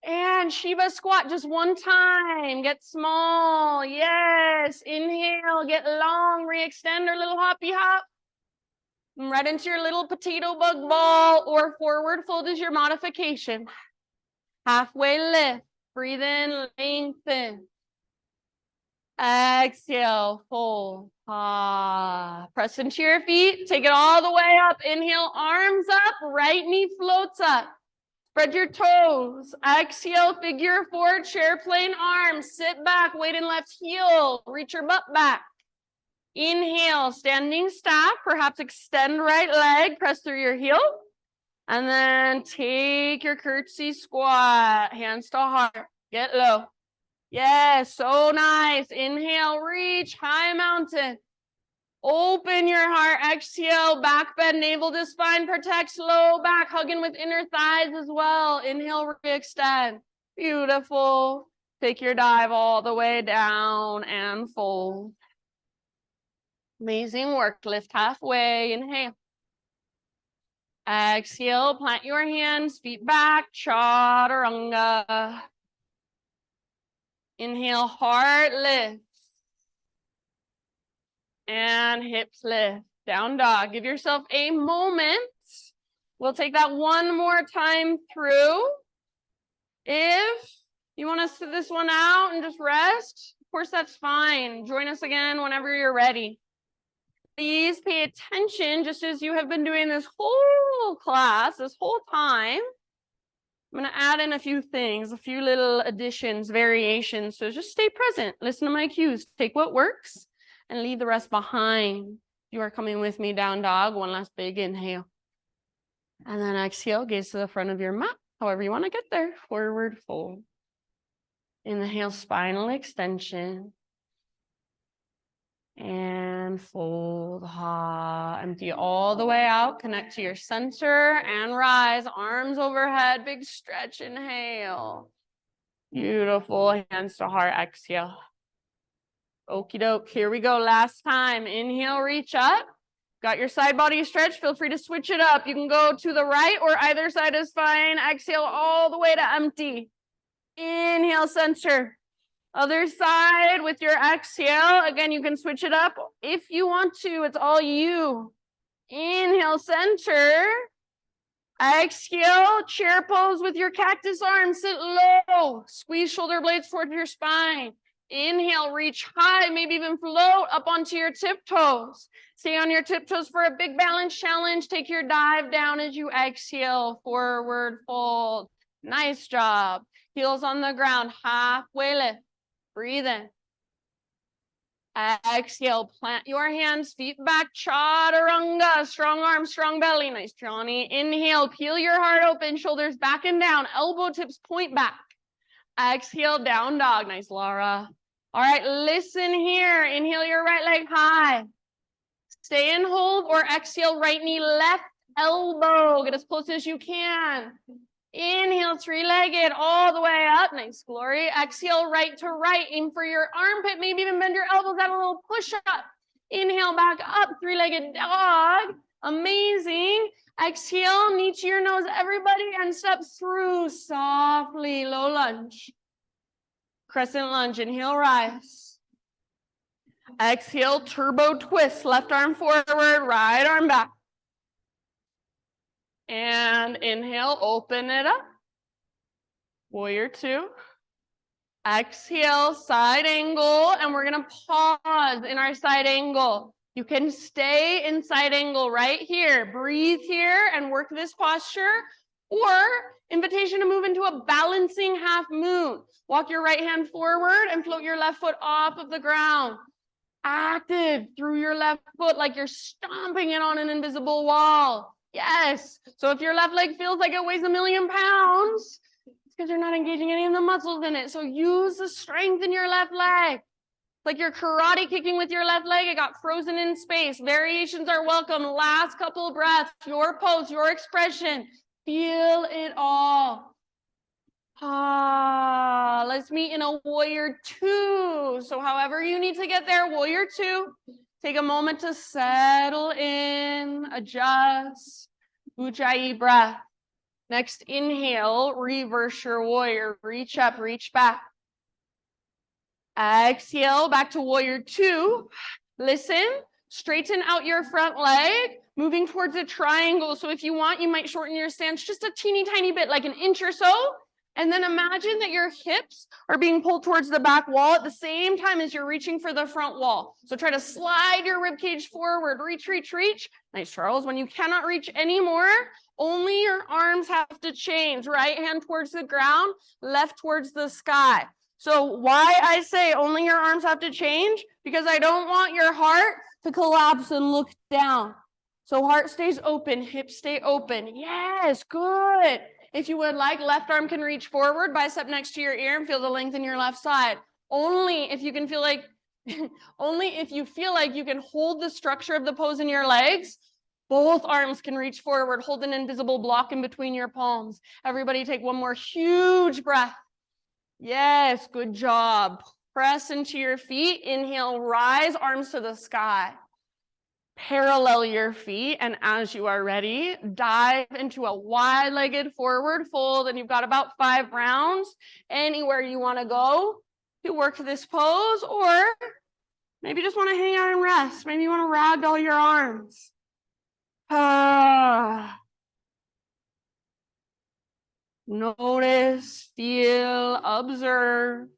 And Shiva squat just one time, get small, yes. Inhale, get long, re-extend or little hoppy hop. Right into your little potato bug ball or forward fold is your modification. Halfway lift, breathe in, lengthen. Exhale, fold. Press into your feet. Take it all the way up. Inhale, arms up. Right knee floats up. Spread your toes. Exhale, figure four, chair plane arms. Sit back, weight in left heel. Reach your butt back. Inhale, standing staff, perhaps extend right leg, press through your heel. And then take your curtsy squat, hands to heart, get low. Yes, so nice. Inhale, reach, high mountain. Open your heart, exhale, back bend, navel to spine, protect low back, hugging with inner thighs as well. Inhale, re-extend. Beautiful. Take your dive all the way down and fold. Amazing work. Lift halfway. Inhale. Exhale, plant your hands, feet back, chaturanga. Inhale, heart lift. And hips lift. Down dog. Give yourself a moment. We'll take that one more time through. If you want to sit this one out and just rest, of course, that's fine. Join us again whenever you're ready. Please pay attention, just as you have been doing this whole class, this whole time. I'm going to add in a few things, a few little additions, variations. So just stay present. Listen to my cues. Take what works and leave the rest behind. You are coming with me, down dog. One last big inhale. And then exhale, gaze to the front of your mat. However you want to get there. Forward fold. Inhale, spinal extension. And fold, empty all the way out, connect to your center and rise, arms overhead, big stretch, inhale. Beautiful, hands to heart, exhale. Okie doke, here we go, last time. Inhale, reach up. Got your side body stretch, feel free to switch it up. You can go to the right or either side is fine. Exhale all the way to empty. Inhale, center. Other side with your exhale. Again, you can switch it up if you want to. It's all you. Inhale, center. Exhale, chair pose with your cactus arms. Sit low. Squeeze shoulder blades towards your spine. Inhale, reach high, maybe even float up onto your tiptoes. Stay on your tiptoes for a big balance challenge. Take your dive down as you exhale. Forward fold. Nice job. Heels on the ground. Halfway lift. Breathe in. Exhale, plant your hands, feet back, chaturanga, strong arms, strong belly. Nice, Johnny. Inhale, peel your heart open, shoulders back and down, elbow tips point back. Exhale, down dog. Nice, Laura. All right, listen here. Inhale your right leg high. Stay and hold or exhale, right knee, left elbow. Get as close as you can. Inhale, three-legged all the way up. Nice, Glory. Exhale, right to right. Aim for your armpit. Maybe even bend your elbows. Add a little push-up. Inhale, back up. Three-legged dog. Amazing. Exhale, knee to your nose, everybody, and step through softly. Low lunge. Crescent lunge. Inhale, rise. Exhale, turbo twist. Left arm forward, right arm back. And inhale, open it up. Warrior two. Exhale, side angle, and we're gonna pause in our side angle. You can stay in side angle right here. Breathe here and work this posture, or invitation to move into a balancing half moon. Walk your right hand forward and float your left foot off of the ground. Active through your left foot like you're stomping it on an invisible wall. Yes. So if your left leg feels like it weighs 1,000,000 pounds, it's because you're not engaging any of the muscles in it. So use the strength in your left leg. Like you're karate kicking with your left leg. It got frozen in space. Variations are welcome. Last couple of breaths. Your pose, your expression. Feel it all. Let's meet in a warrior two. So however you need to get there, warrior two. Take a moment to settle in, adjust, Ujjayi breath. Next inhale, reverse your warrior, reach up, reach back. Exhale, back to warrior two. Listen, straighten out your front leg, moving towards a triangle. So if you want, you might shorten your stance just a teeny tiny bit, like an inch or so. And then imagine that your hips are being pulled towards the back wall at the same time as you're reaching for the front wall. So try to slide your rib cage forward. Reach, reach, reach. Nice, Charles. When you cannot reach anymore, only your arms have to change. Right hand towards the ground, left towards the sky. So why I say only your arms have to change? Because I don't want your heart to collapse and look down. So heart stays open, hips stay open. Yes, good. If you would like, left arm can reach forward, bicep next to your ear, and feel the length in your left side. Only if you can feel like, only if you feel like you can hold the structure of the pose in your legs, both arms can reach forward, hold an invisible block in between your palms. Everybody take one more huge breath. Yes, good job. Press into your feet. Inhale, rise, arms to the sky. Parallel your feet, and as you are ready, dive into a wide-legged forward fold, and you've got about 5 rounds. Anywhere you want to go to work this pose, or maybe just want to hang out and rest. Maybe you want to ragdoll your arms. Notice, feel, observe.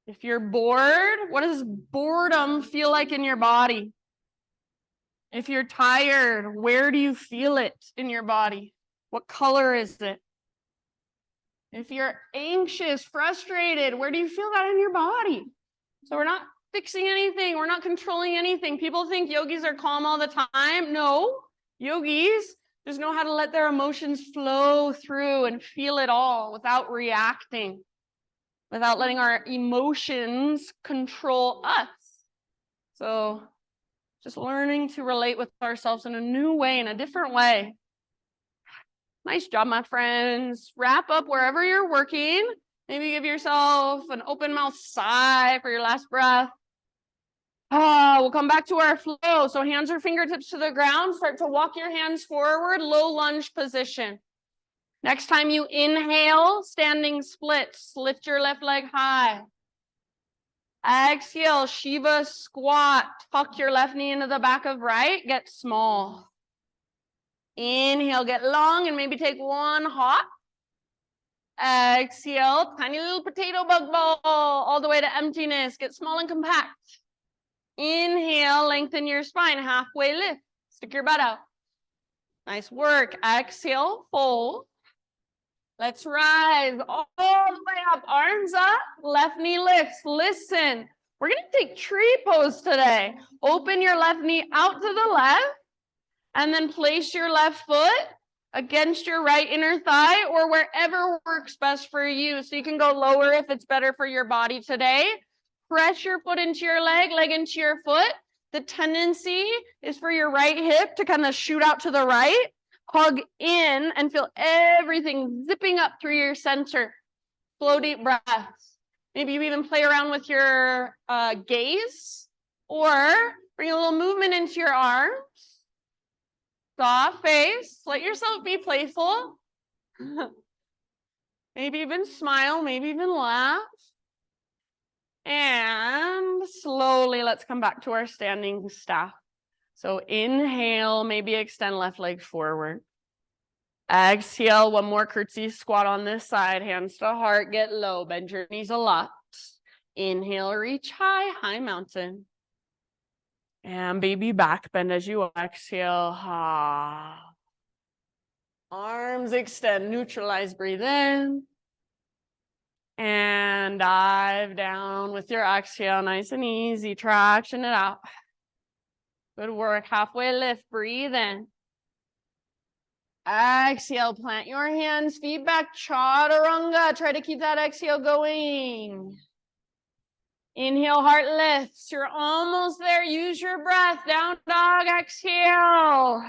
If you're bored, what does boredom feel like in your body? If you're tired, where do you feel it in your body? What color is it? If you're anxious, frustrated, where do you feel that in your body? So we're not fixing anything. We're not controlling anything. People think yogis are calm all the time. No, yogis just know how to let their emotions flow through and feel it all without reacting, without letting our emotions control us. So just learning to relate with ourselves in a new way, in a different way. Nice job, my friends. Wrap up wherever you're working. Maybe give yourself an open mouth sigh for your last breath. We'll come back to our flow. So hands or fingertips to the ground. Start to walk your hands forward, low lunge position. Next time you inhale, standing splits. Lift your left leg high. Exhale, Shiva squat. Tuck your left knee into the back of right. Get small. Inhale, get long, and maybe take one hop. Exhale, tiny little potato bug ball all the way to emptiness. Get small and compact. Inhale, lengthen your spine, halfway lift. Stick your butt out. Nice work. Exhale, fold. Let's rise all the way up, arms up, left knee lifts. Listen, we're going to take tree pose today. Open your left knee out to the left, and then place your left foot against your right inner thigh or wherever works best for you. So you can go lower if it's better for your body today. Press your foot into your leg, leg into your foot. The tendency is for your right hip to kind of shoot out to the right. Hug in and feel everything zipping up through your center. Slow, deep breaths. Maybe you even play around with your gaze, or bring a little movement into your arms. Soft face. Let yourself be playful. Maybe even smile, maybe even laugh. And slowly, let's come back to our standing staff. So inhale, maybe extend left leg forward. Exhale, one more curtsy squat on this side, hands to heart, get low, bend your knees a lot. Inhale, reach high, high mountain. And baby back bend as you exhale. Arms extend, neutralize, breathe in. And dive down with your exhale, nice and easy, traction it out. Good work, halfway lift, breathe in. Exhale, plant your hands, feet back, chaturanga. Try to keep that exhale going. Inhale, heart lifts. You're almost there. Use your breath. Down dog, exhale.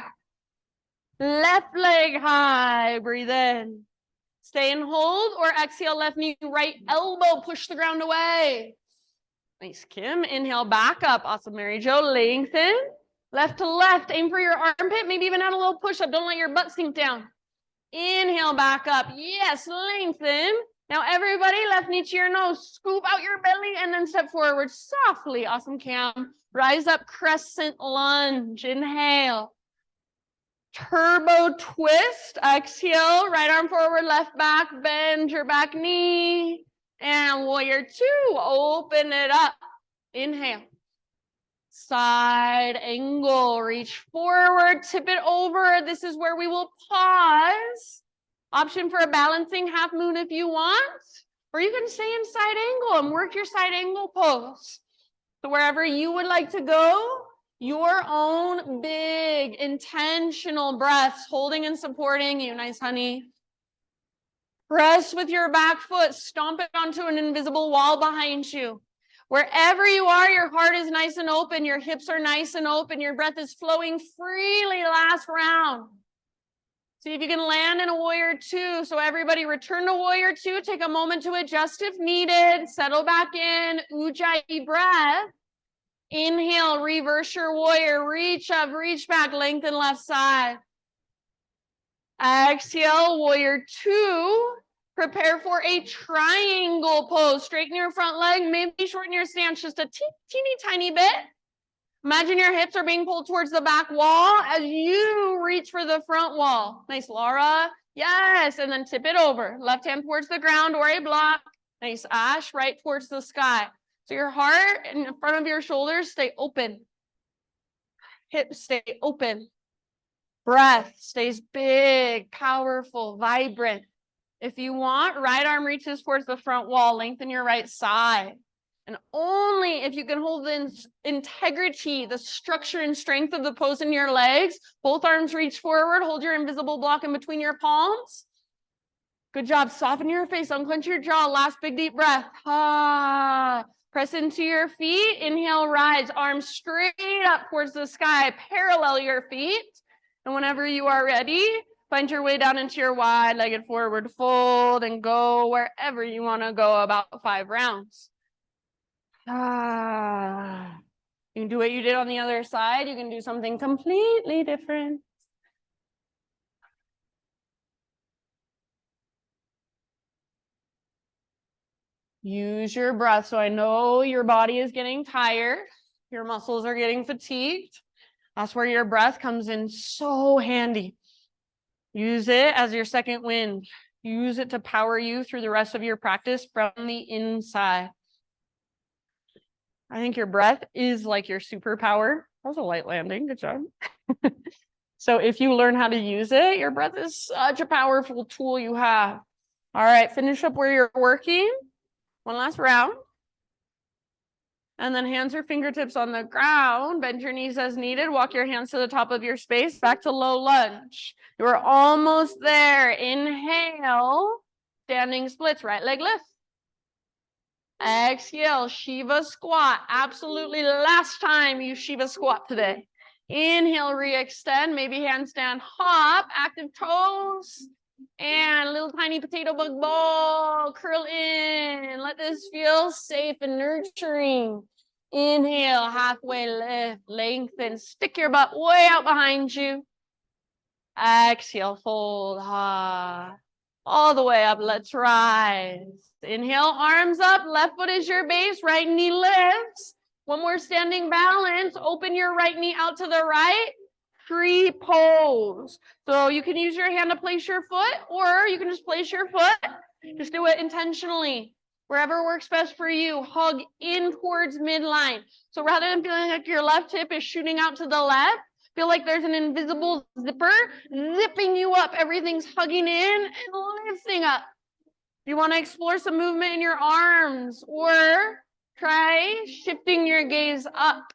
Left leg high, breathe in. Stay and hold, or exhale, left knee, right elbow, push the ground away. Nice, Kim. Inhale, back up. Awesome, Mary Jo. Lengthen. Left to left, aim for your armpit, maybe even add a little push-up. Don't let your butt sink down. Inhale, back up. Yes, lengthen. Now everybody, left knee to your nose. Scoop out your belly and then step forward softly. Awesome, Cam. Rise up, crescent lunge. Inhale. Turbo twist. Exhale, right arm forward, left back. Bend your back knee. And warrior two, open it up. Inhale. Side angle, reach forward, tip it over. This is where we will pause Option for a balancing half moon if you want, or you can stay in side angle and work your side angle pose. So wherever you would like to go, your own big intentional breaths holding and supporting you. Nice, honey. Press with your back foot, stomp it onto an invisible wall behind you. Wherever you are, your heart is nice and open, your hips are nice and open, your breath is flowing freely last round. See if you can land in a warrior two. So everybody return to warrior two, take a moment to adjust if needed, settle back in, ujjayi breath. Inhale, reverse your warrior, reach up, reach back, lengthen left side. Exhale, warrior two. Prepare for a triangle pose. Straighten your front leg, maybe shorten your stance just a teeny tiny bit. Imagine your hips are being pulled towards the back wall as you reach for the front wall. Nice, Laura. Yes, and then tip it over. Left hand towards the ground or a block. Nice, Ash, right towards the sky. So your heart and in front of your shoulders stay open. Hips stay open. Breath stays big, powerful, vibrant. If you want, right arm reaches towards the front wall, lengthen your right side. And only if you can hold the integrity, the structure and strength of the pose in your legs, both arms reach forward, hold your invisible block in between your palms. Good job. Soften your face, unclench your jaw. Last big deep breath. Ah. Press into your feet. Inhale, rise. Arms straight up towards the sky. Parallel your feet. And whenever you are ready, find your way down into your wide-legged forward fold and go wherever you want to go, about 5 rounds. You can do what you did on the other side. You can do something completely different. Use your breath. So I know your body is getting tired. Your muscles are getting fatigued. That's where your breath comes in so handy. Use it as your second wind. Use it to power you through the rest of your practice from the inside. I think your breath is like your superpower. That was a light landing. Good job. So if you learn how to use it, your breath is such a powerful tool you have. All right, finish up where you're working. One last round. And then hands or fingertips on the ground. Bend your knees as needed. Walk your hands to the top of your space. Back to low lunge. You're almost there. Inhale. Standing splits. Right leg lift. Exhale. Shiva squat. Absolutely last time you Shiva squat today. Inhale. Re-extend. Maybe handstand hop. Active toes. And a little tiny potato bug ball, curl in. Let this feel safe and nurturing. Inhale, halfway lift, lengthen. Stick your butt way out behind you. Exhale, fold. All the way up, let's rise. Inhale, arms up. Left foot is your base, right knee lifts. One more standing balance. Open your right knee out to the right. Tree pose. So you can use your hand to place your foot, or you can just place your foot. Just do it intentionally. Wherever works best for you. Hug in towards midline. So rather than feeling like your left hip is shooting out to the left, feel like there's an invisible zipper zipping you up. Everything's hugging in and lifting up. You want to explore some movement in your arms, or try shifting your gaze up.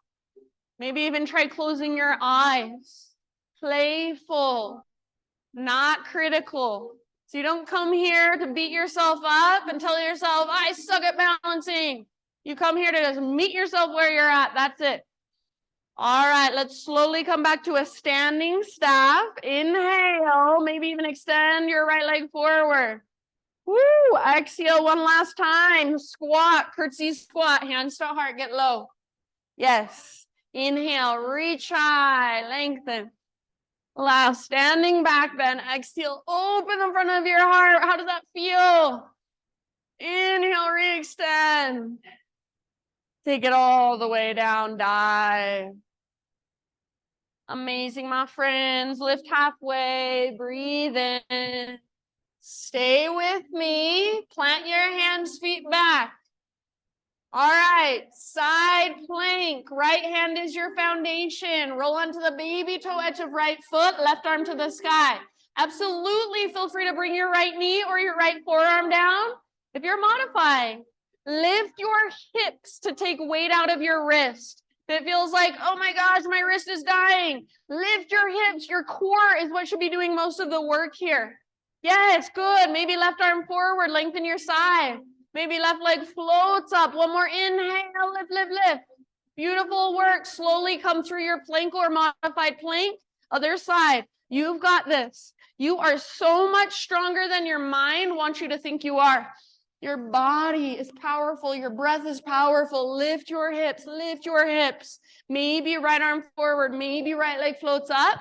Maybe even try closing your eyes. Playful, not critical. So you don't come here to beat yourself up and tell yourself, I suck at balancing. You come here to just meet yourself where you're at. That's it. All right, let's slowly come back to a standing staff. Inhale, maybe even extend your right leg forward. Woo! Exhale one last time. Squat, curtsy squat, hands to heart, get low. Yes. Inhale, reach high, lengthen. Last, standing back bend. Exhale, open the front of your heart. How does that feel? Inhale, re-extend. Take it all the way down, dive. Amazing, my friends. Lift halfway, breathe in. Stay with me. Plant your hands, feet back. All right, side plank. Right hand is your foundation. Roll onto the baby toe edge of right foot, left arm to the sky. Absolutely feel free to bring your right knee or your right forearm down. If you're modifying, lift your hips to take weight out of your wrist. If it feels like, oh my gosh, my wrist is dying, lift your hips. Your core is what should be doing most of the work here. Yes, good. Maybe left arm forward, lengthen your side. Maybe left leg floats up. One more inhale, lift, lift, lift. Beautiful work. Slowly come through your plank or modified plank. Other side. You've got this. You are so much stronger than your mind wants you to think you are. Your body is powerful. Your breath is powerful. Lift your hips. Lift your hips. Maybe right arm forward. Maybe right leg floats up.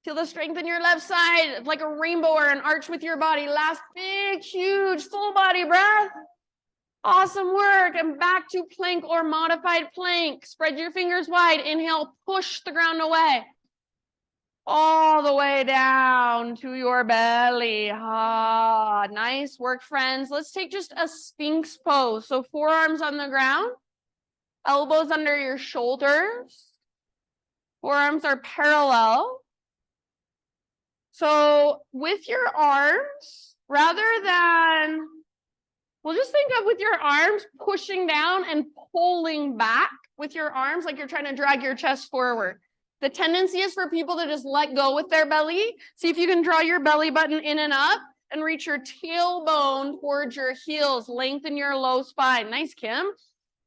Feel the strength in your left side, like a rainbow or an arch with your body. Last big, huge, full body breath. Awesome work. And back to plank or modified plank. Spread your fingers wide. Inhale, push the ground away. All the way down to your belly. Ah, nice work, friends. Let's take just a Sphinx pose. So forearms on the ground, elbows under your shoulders. Forearms are parallel. So with your arms, rather than, we'll just think of with your arms pushing down and pulling back with your arms like you're trying to drag your chest forward. The tendency is for people to just let go with their belly. See if you can draw your belly button in and up and reach your tailbone towards your heels. Lengthen your low spine. Nice, Kim.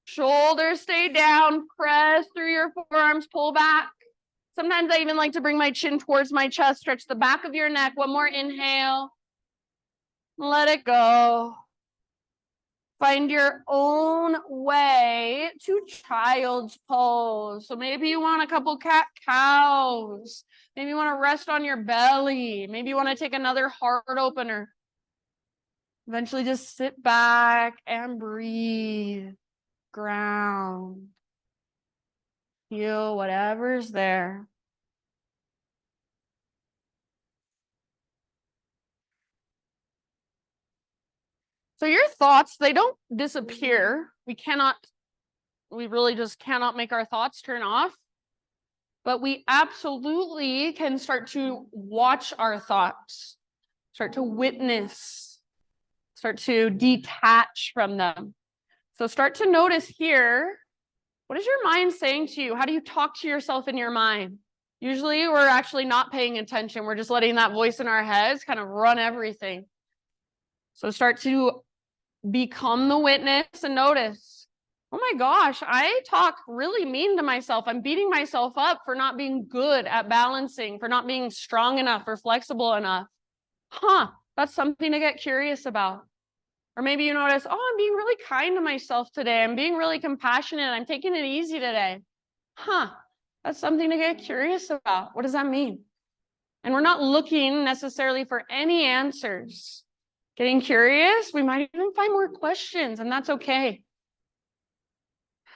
Shoulders stay down. Press through your forearms. Pull back. Sometimes I even like to bring my chin towards my chest. Stretch the back of your neck. One more inhale. Let it go. Find your own way to child's pose. So maybe you want a couple cat-cows. Maybe you want to rest on your belly. Maybe you want to take another heart opener. Eventually just sit back and breathe. Ground. Feel whatever's there. So your thoughts, they don't disappear. We really just cannot make our thoughts turn off. But we absolutely can start to watch our thoughts, start to witness, start to detach from them. So start to notice here, what is your mind saying to you? How do you talk to yourself in your mind? Usually we're actually not paying attention. We're just letting that voice in our heads kind of run everything. So start to become the witness and notice, oh my gosh, I talk really mean to myself. I'm beating myself up for not being good at balancing, for not being strong enough or flexible enough. That's something to get curious about. Or maybe you notice, oh, I'm being really kind to myself today. I'm being really compassionate. I'm taking it easy today. That's something to get curious about. What does that mean? And we're not looking necessarily for any answers. Getting curious, we might even find more questions, and that's okay.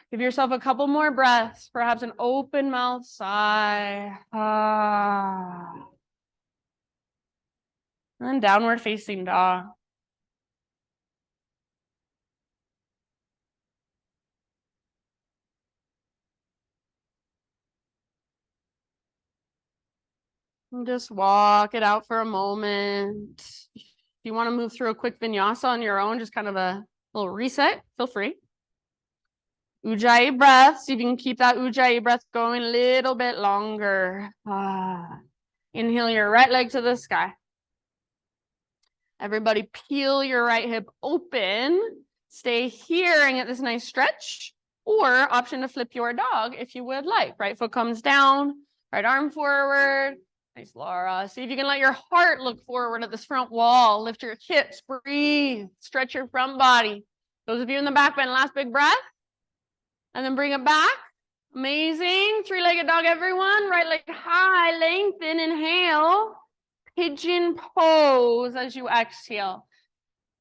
Give yourself a couple more breaths, perhaps an open mouth sigh. And then downward facing dog. And just walk it out for a moment. If you want to move through a quick vinyasa on your own, just kind of a little reset, feel free. Ujjayi breath. See if you can keep that Ujjayi breath going a little bit longer. Inhale your right leg to the sky. Everybody peel your right hip open. Stay here and get this nice stretch. Or option to flip your dog if you would like. Right foot comes down, right arm forward. Nice, Laura. See if you can let your heart look forward at this front wall. Lift your hips, breathe, stretch your front body. Those of you in the back bend, last big breath. And then bring it back. Amazing. Three-legged dog, everyone. Right leg high, lengthen, inhale. Pigeon pose as you exhale.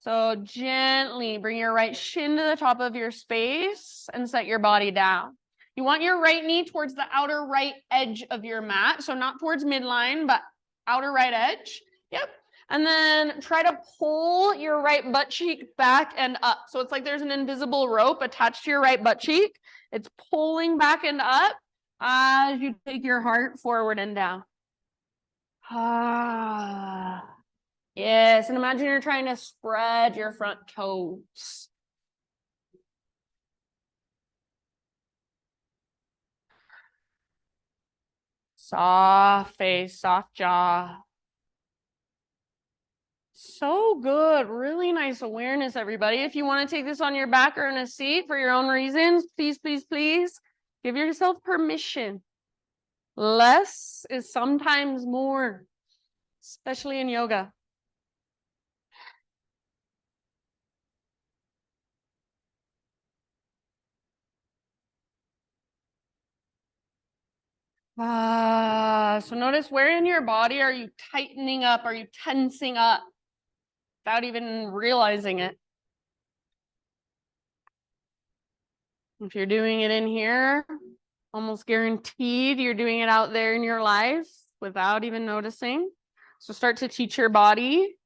So gently bring your right shin to the top of your space and set your body down. You want your right knee towards the outer right edge of your mat. So not towards midline, but outer right edge. Yep. And then try to pull your right butt cheek back and up. So it's like there's an invisible rope attached to your right butt cheek. It's pulling back and up as you take your heart forward and down. Ah. Yes, and imagine you're trying to spread your front toes. Soft face, soft jaw. So good. Really nice awareness, everybody. If you want to take this on your back or in a seat for your own reasons, please, please, please give yourself permission. Less is sometimes more, especially in yoga. So notice where in your body are you tightening up? Are you tensing up without even realizing it? If you're doing it in here, almost guaranteed you're doing it out there in your life without even noticing. So start to teach your body.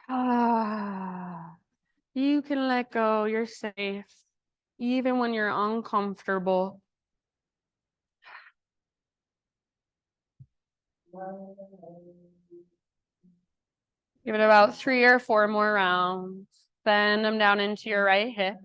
You can let go. You're safe, even when you're uncomfortable. Give it about 3 or 4 more rounds. Bend them down into your right hip.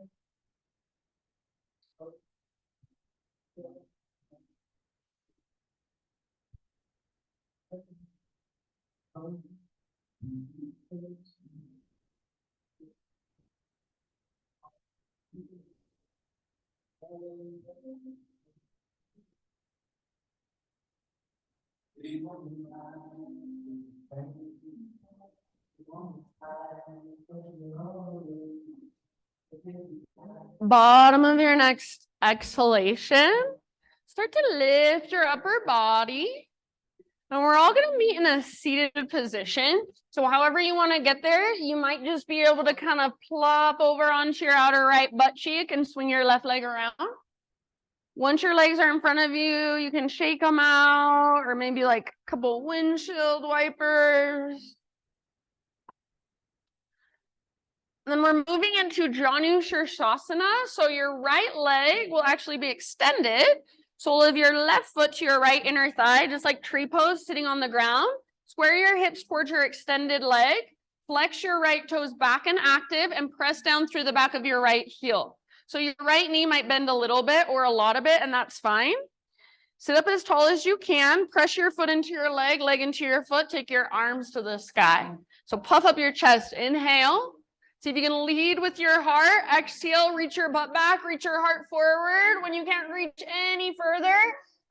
Bottom of your next exhalation, start to lift your upper body. And we're all going to meet in a seated position. So however you want to get there, you might just be able to kind of plop over onto your outer right butt cheek and swing your left leg around. Once your legs are in front of you, you can shake them out, or maybe like a couple windshield wipers. And then we're moving into Janu Shirshasana. So your right leg will actually be extended. Sole of your left foot to your right inner thigh, just like tree pose, sitting on the ground. Square your hips towards your extended leg. Flex your right toes back and active, and press down through the back of your right heel. So your right knee might bend a little bit or a lot of it, and that's fine. Sit up as tall as you can. Press your foot into your leg, leg into your foot. Take your arms to the sky. So puff up your chest. Inhale. See if you can lead with your heart. Exhale, reach your butt back, reach your heart forward. When you can't reach any further,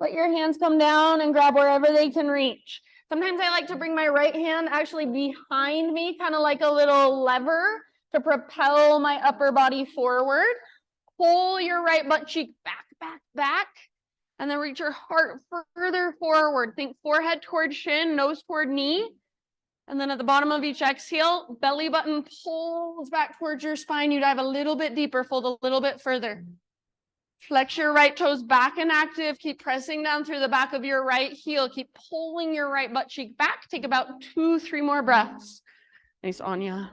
let your hands come down and grab wherever they can reach. Sometimes I like to bring my right hand actually behind me, kind of like a little lever to propel my upper body forward. Pull your right butt cheek back, back, back. And then reach your heart further forward. Think forehead toward shin, nose toward knee. And then at the bottom of each exhale, belly button pulls back towards your spine. You dive a little bit deeper, fold a little bit further. Flex your right toes back and active. Keep pressing down through the back of your right heel. Keep pulling your right butt cheek back. Take about 2-3 more breaths. Nice, Anya.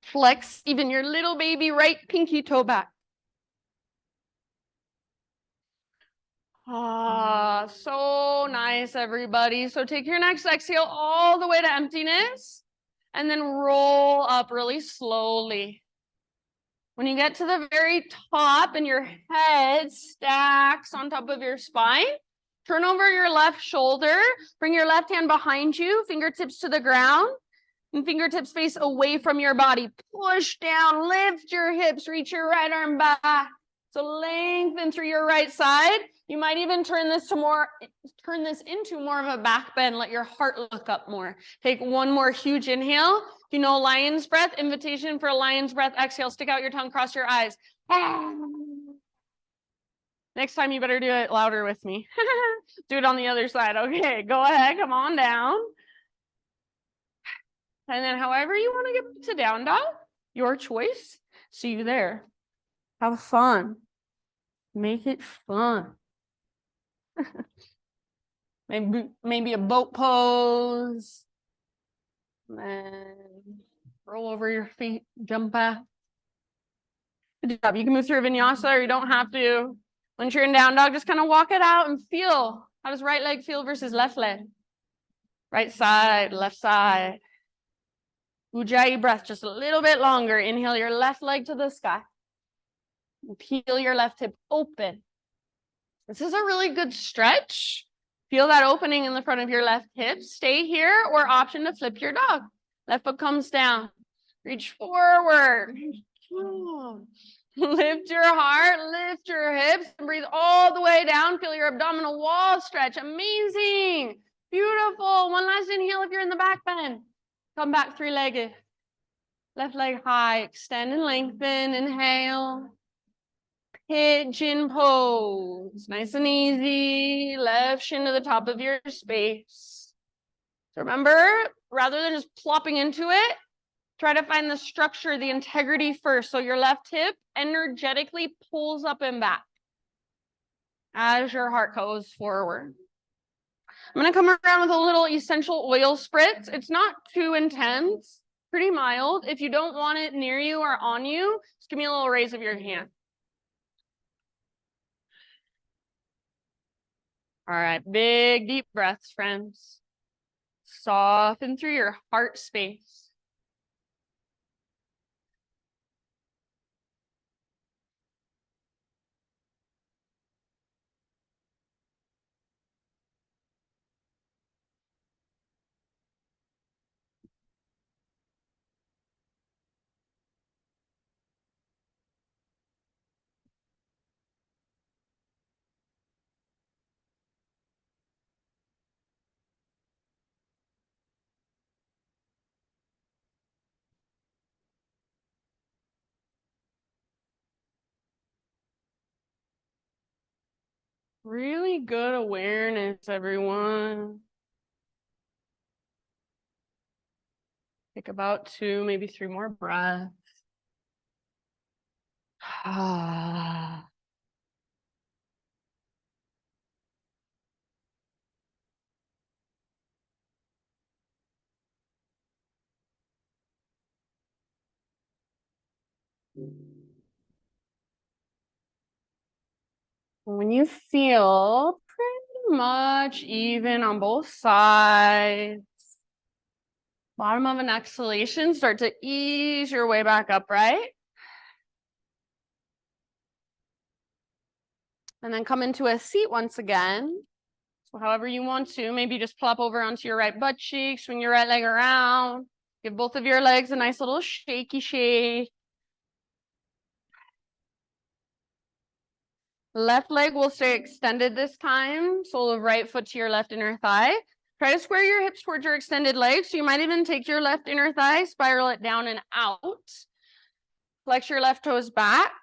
Flex even your little baby right pinky toe back. So nice, everybody. So take your next exhale all the way to emptiness, and then roll up really slowly. When you get to the very top and your head stacks on top of your spine, turn over your left shoulder, bring your left hand behind you, fingertips to the ground, and fingertips face away from your body. Push down, lift your hips, reach your right arm back. So lengthen through your right side. You might even turn this into more of a back bend. Let your heart look up more. Take one more huge inhale. If you know lion's breath, invitation for a lion's breath. Exhale, stick out your tongue, cross your eyes. Next time you better do it louder with me. Do it on the other side. Okay, go ahead, come on down. And then however you want to get to down dog, your choice. See you there. Have fun. Make it fun. maybe a boat pose. And roll over your feet, jump back. Good job. You can move through a vinyasa or you don't have to. Once you're in down dog, just kind of walk it out and feel. How does right leg feel versus left leg? Right side, left side. Ujjayi breath, just a little bit longer. Inhale your left leg to the sky. Peel your left hip open. This is a really good stretch. Feel that opening in the front of your left hip. Stay here, or option to flip your dog. Left foot comes down. Reach forward. Lift your heart, lift your hips, and breathe all the way down. Feel your abdominal wall stretch. Amazing. Beautiful. One last inhale if you're in the back bend. Come back three-legged. Left leg high. Extend and lengthen. Inhale. Pigeon pose. Nice and easy. Left shin to the top of your space. So remember, rather than just plopping into it, try to find the structure, the integrity first. So your left hip energetically pulls up and back as your heart goes forward. I'm going to come around with a little essential oil spritz. It's not too intense, pretty mild. If you don't want it near you or on you, just give me a little raise of your hand. All right, big deep breaths, friends. Soften through your heart space. Really good awareness, everyone. Take about 2, maybe 3 more breaths. When you feel pretty much even on both sides, bottom of an exhalation, start to ease your way back upright. And then come into a seat once again. So however you want to, maybe just plop over onto your right butt cheek, swing your right leg around, give both of your legs a nice little shaky shake. Left leg will stay extended this time. Sole of right foot to your left inner thigh. Try to square your hips towards your extended leg. So you might even take your left inner thigh, spiral it down and out. Flex your left toes back.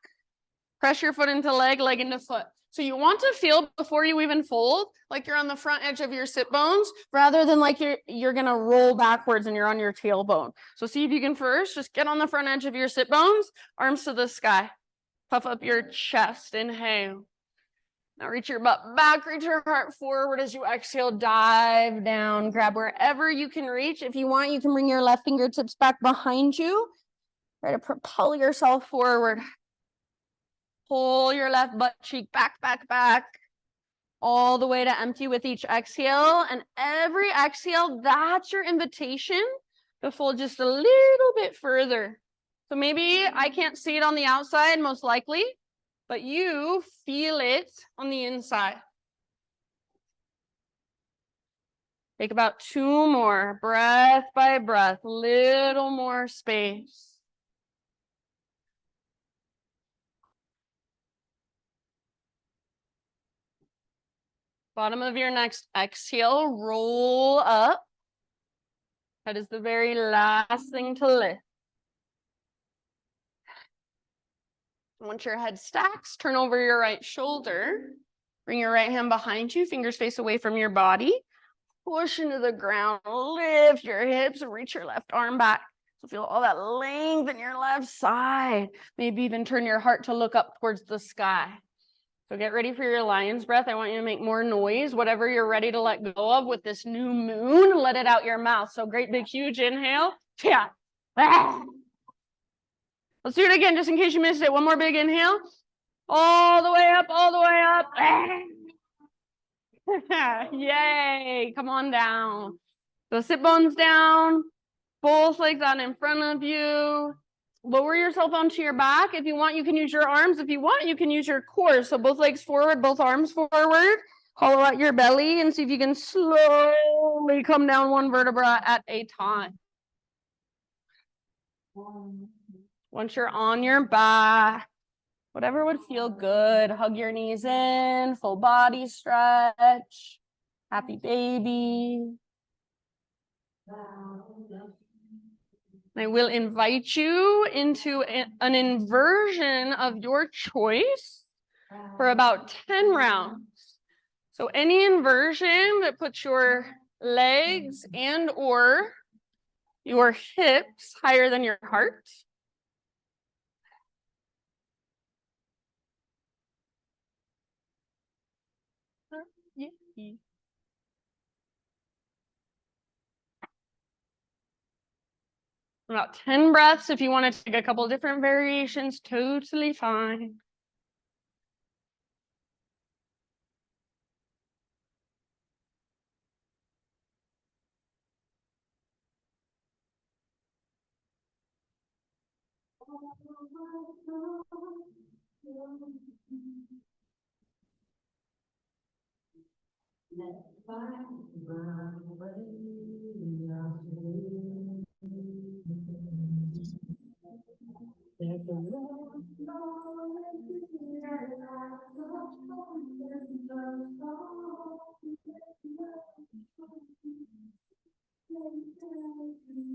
Press your foot into leg, leg into foot. So you want to feel before you even fold, like you're on the front edge of your sit bones, rather than like you're gonna roll backwards and you're on your tailbone. So see if you can first just get on the front edge of your sit bones, arms to the sky. Puff up your chest, inhale. Now reach your butt back, reach your heart forward as you exhale, dive down, grab wherever you can reach. If you want, you can bring your left fingertips back behind you. Try to propel yourself forward. Pull your left butt cheek back, back, back, all the way to empty with each exhale. And every exhale, that's your invitation to fold just a little bit further. So maybe I can't see it on the outside, most likely, but you feel it on the inside. Take about 2 more, breath by breath, little more space. Bottom of your next exhale, roll up. That is the very last thing to lift. Once your head stacks, turn over your right shoulder. Bring your right hand behind you, fingers face away from your body. Push into the ground, lift your hips, and reach your left arm back. So feel all that length in your left side. Maybe even turn your heart to look up towards the sky. So get ready for your lion's breath. I want you to make more noise, whatever you're ready to let go of with this new moon, let it out your mouth. So great big huge inhale. Yeah. Let's do it again, just in case you missed it. One more big inhale. All the way up, all the way up. Yay, come on down. So sit bones down, both legs out in front of you. Lower yourself onto your back. If you want, you can use your arms. If you want, you can use your core. So both legs forward, both arms forward. Hollow out your belly and see if you can slowly come down one vertebra at a time. Once you're on your back, whatever would feel good, hug your knees in, full body stretch, happy baby. I will invite you into an inversion of your choice for about 10 rounds. So any inversion that puts your legs and or your hips higher than your heart. About 10 breaths. If you want to take a couple different variations, totally fine.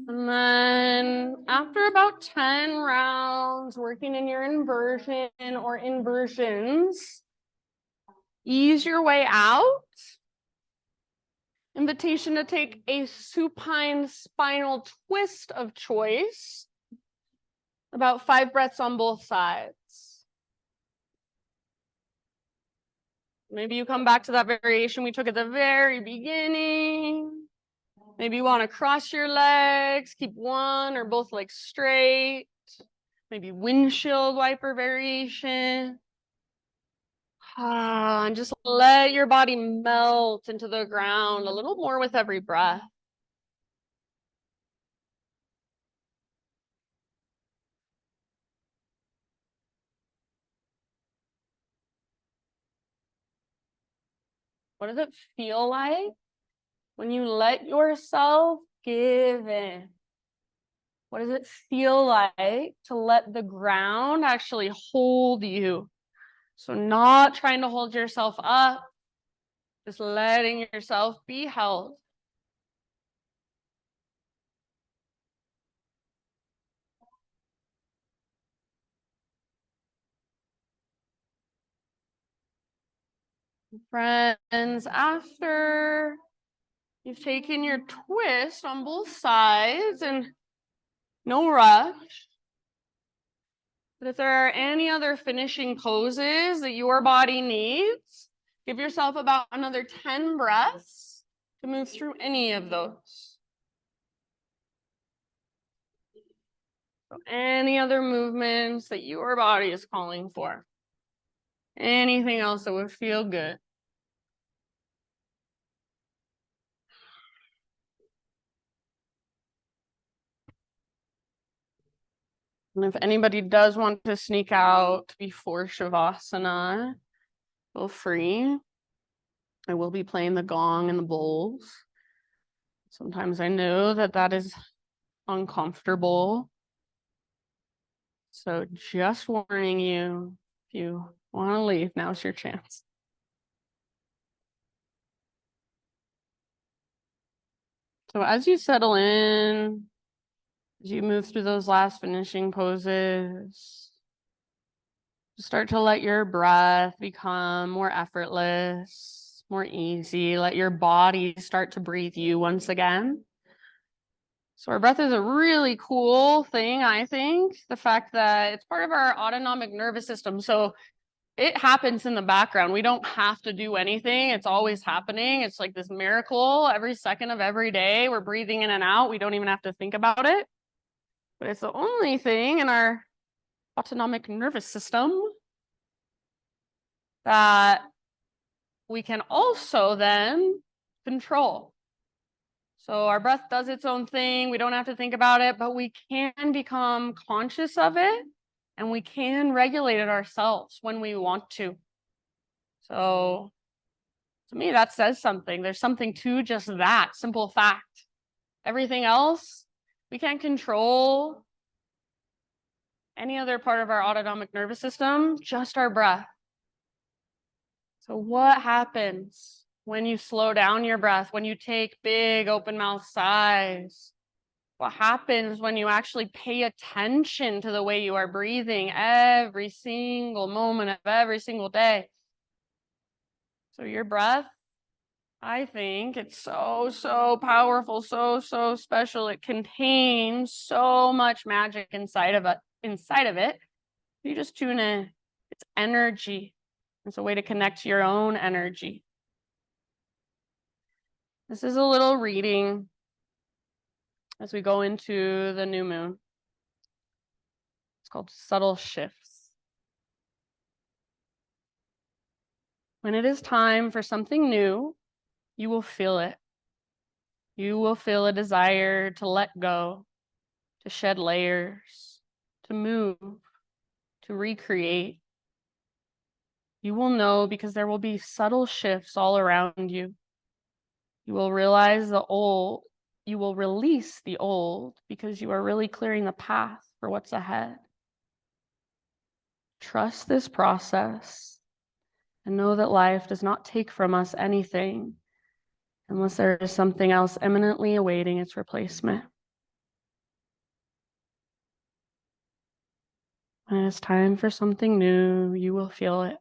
And then after about 10 rounds, working in your inversion or inversions, ease your way out. Invitation to take a supine spinal twist of choice. About 5 breaths on both sides. Maybe you come back to that variation we took at the very beginning. Maybe you want to cross your legs, keep one or both legs straight. Maybe windshield wiper variation. And just let your body melt into the ground a little more with every breath. What does it feel like when you let yourself give in? What does it feel like to let the ground actually hold you? So not trying to hold yourself up, just letting yourself be held. Friends, after you've taken your twist on both sides, and no rush, but if there are any other finishing poses that your body needs, give yourself about another 10 breaths to move through any of those. So any other movements that your body is calling for. Anything else that would feel good. And if anybody does want to sneak out before Shavasana, feel free. I will be playing the gong and the bowls. Sometimes I know that that is uncomfortable. So just warning you, if you want to leave, now's your chance. So as you settle in, as you move through those last finishing poses, start to let your breath become more effortless, more easy. Let your body start to breathe you once again. So our breath is a really cool thing, I think. The fact that it's part of our autonomic nervous system. So it happens in the background. We don't have to do anything. It's always happening. It's like this miracle every second of every day. We're breathing in and out. We don't even have to think about it. But it's the only thing in our autonomic nervous system that we can also then control. So our breath does its own thing. We don't have to think about it, but we can become conscious of it and we can regulate it ourselves when we want to. So to me, that says something. There's something to just that simple fact. Everything else, we can't control any other part of our autonomic nervous system, just our breath. So what happens when you slow down your breath, when you take big open mouth sighs? What happens when you actually pay attention to the way you are breathing every single moment of every single day? So your breath, I think it's so powerful, so special. It contains so much magic inside of it. You just tune in. It's energy. It's a way to connect to your own energy. This is a little reading as we go into the new moon. It's called Subtle Shifts. When it is time for something new, you will feel it. You will feel a desire to let go, to shed layers, to move, to recreate. You will know because there will be subtle shifts all around you. You will realize the old, you will release the old because you are really clearing the path for what's ahead. Trust this process and know that life does not take from us anything unless there is something else imminently awaiting its replacement. When it is time for something new, you will feel it.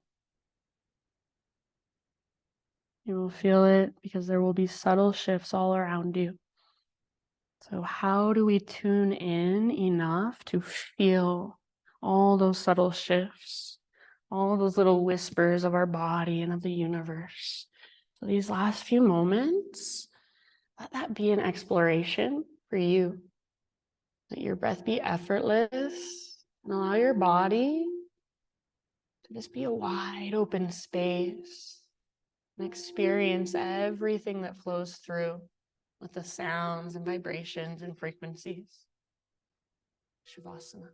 You will feel it because there will be subtle shifts all around you. So how do we tune in enough to feel all those subtle shifts, all those little whispers of our body and of the universe? So these last few moments, let that be an exploration for you. Let your breath be effortless and allow your body to just be a wide open space and experience everything that flows through with the sounds and vibrations and frequencies. Shavasana.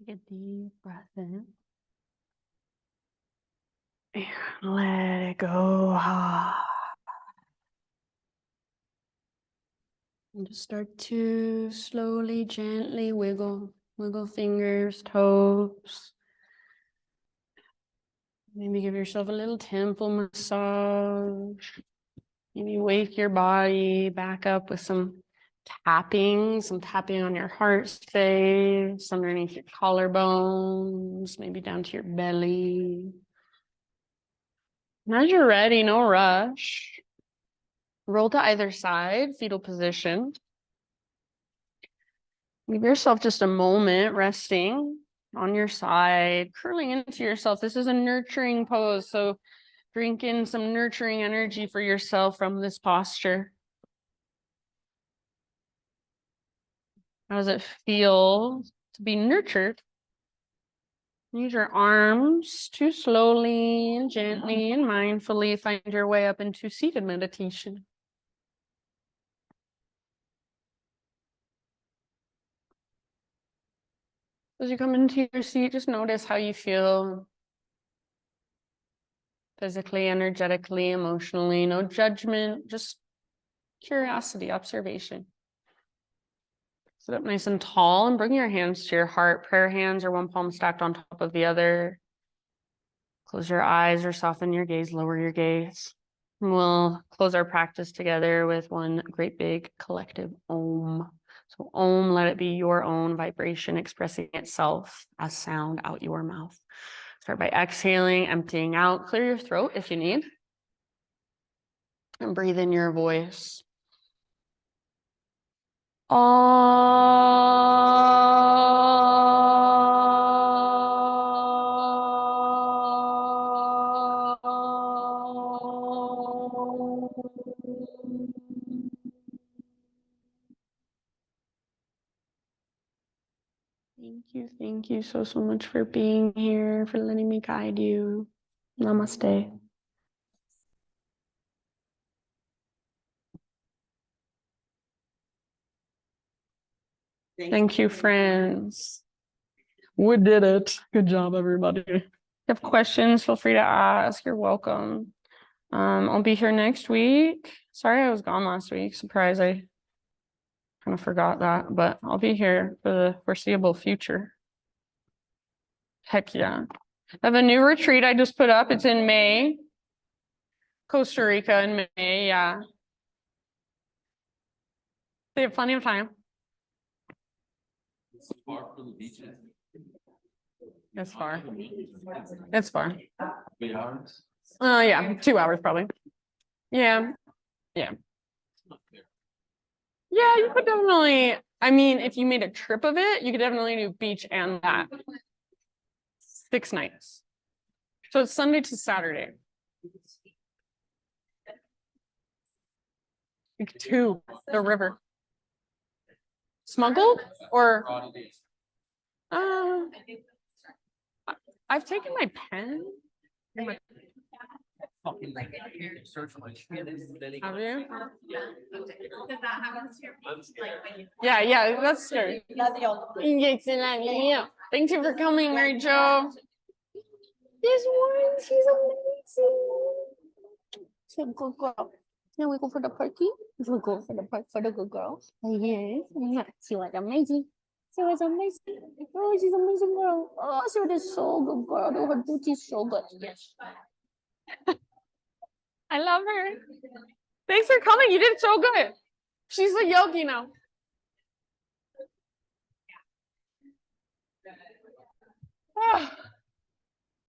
Take a deep breath in. And let it go. And just start to slowly, gently wiggle fingers, toes. Maybe give yourself a little temple massage. Maybe wake your body back up with some tapping on your heart space, underneath your collarbones, maybe down to your belly. And as you're ready, no rush. Roll to either side, fetal position. Give yourself just a moment resting on your side, curling into yourself. This is a nurturing pose, so drink in some nurturing energy for yourself from this posture. How does it feel to be nurtured? Use your arms to slowly and gently and mindfully find your way up into seated meditation. As you come into your seat, just notice how you feel physically, energetically, emotionally. No judgment, just curiosity, observation. Sit up nice and tall and bring your hands to your heart. Prayer hands are one palm stacked on top of the other. Close your eyes or soften your gaze, lower your gaze. And we'll close our practice together with one great big collective Om. So Om, let it be your own vibration expressing itself as sound out your mouth. Start by exhaling, emptying out. Clear your throat if you need. And breathe in your voice. Thank you so much for being here, for letting me guide you. Namaste. Thank you, friends. We did it. Good job, everybody. If you have questions, feel free to ask. You're welcome. I'll be here next week. Sorry I was gone last week. Surprise, I kind of forgot that, but I'll be here for the foreseeable future. Heck yeah. I have a new retreat I just put up. It's in May. Costa Rica in May, yeah. They have plenty of time. It's far from the beaches. It's far. It's far. 3 hours? Yeah, 2 hours probably. Yeah. Yeah. Yeah, you could definitely, I mean, if you made a trip of it, you could definitely do beach and that. 6 nights. So it's Sunday to Saturday. To the river. Smuggled or I've taken my pen. Have you? Yeah, that's scary. Thank you for coming, Rachel. This one, she's amazing. She's a good girl. Now we go for the party. We go for the park for the good girl. Yes, she was amazing. She was amazing. Oh, she's an amazing girl. Oh, she was so good girl. Oh, her booty is so good. Yes. I love her. Thanks for coming. You did so good. She's a yogi now. Oh.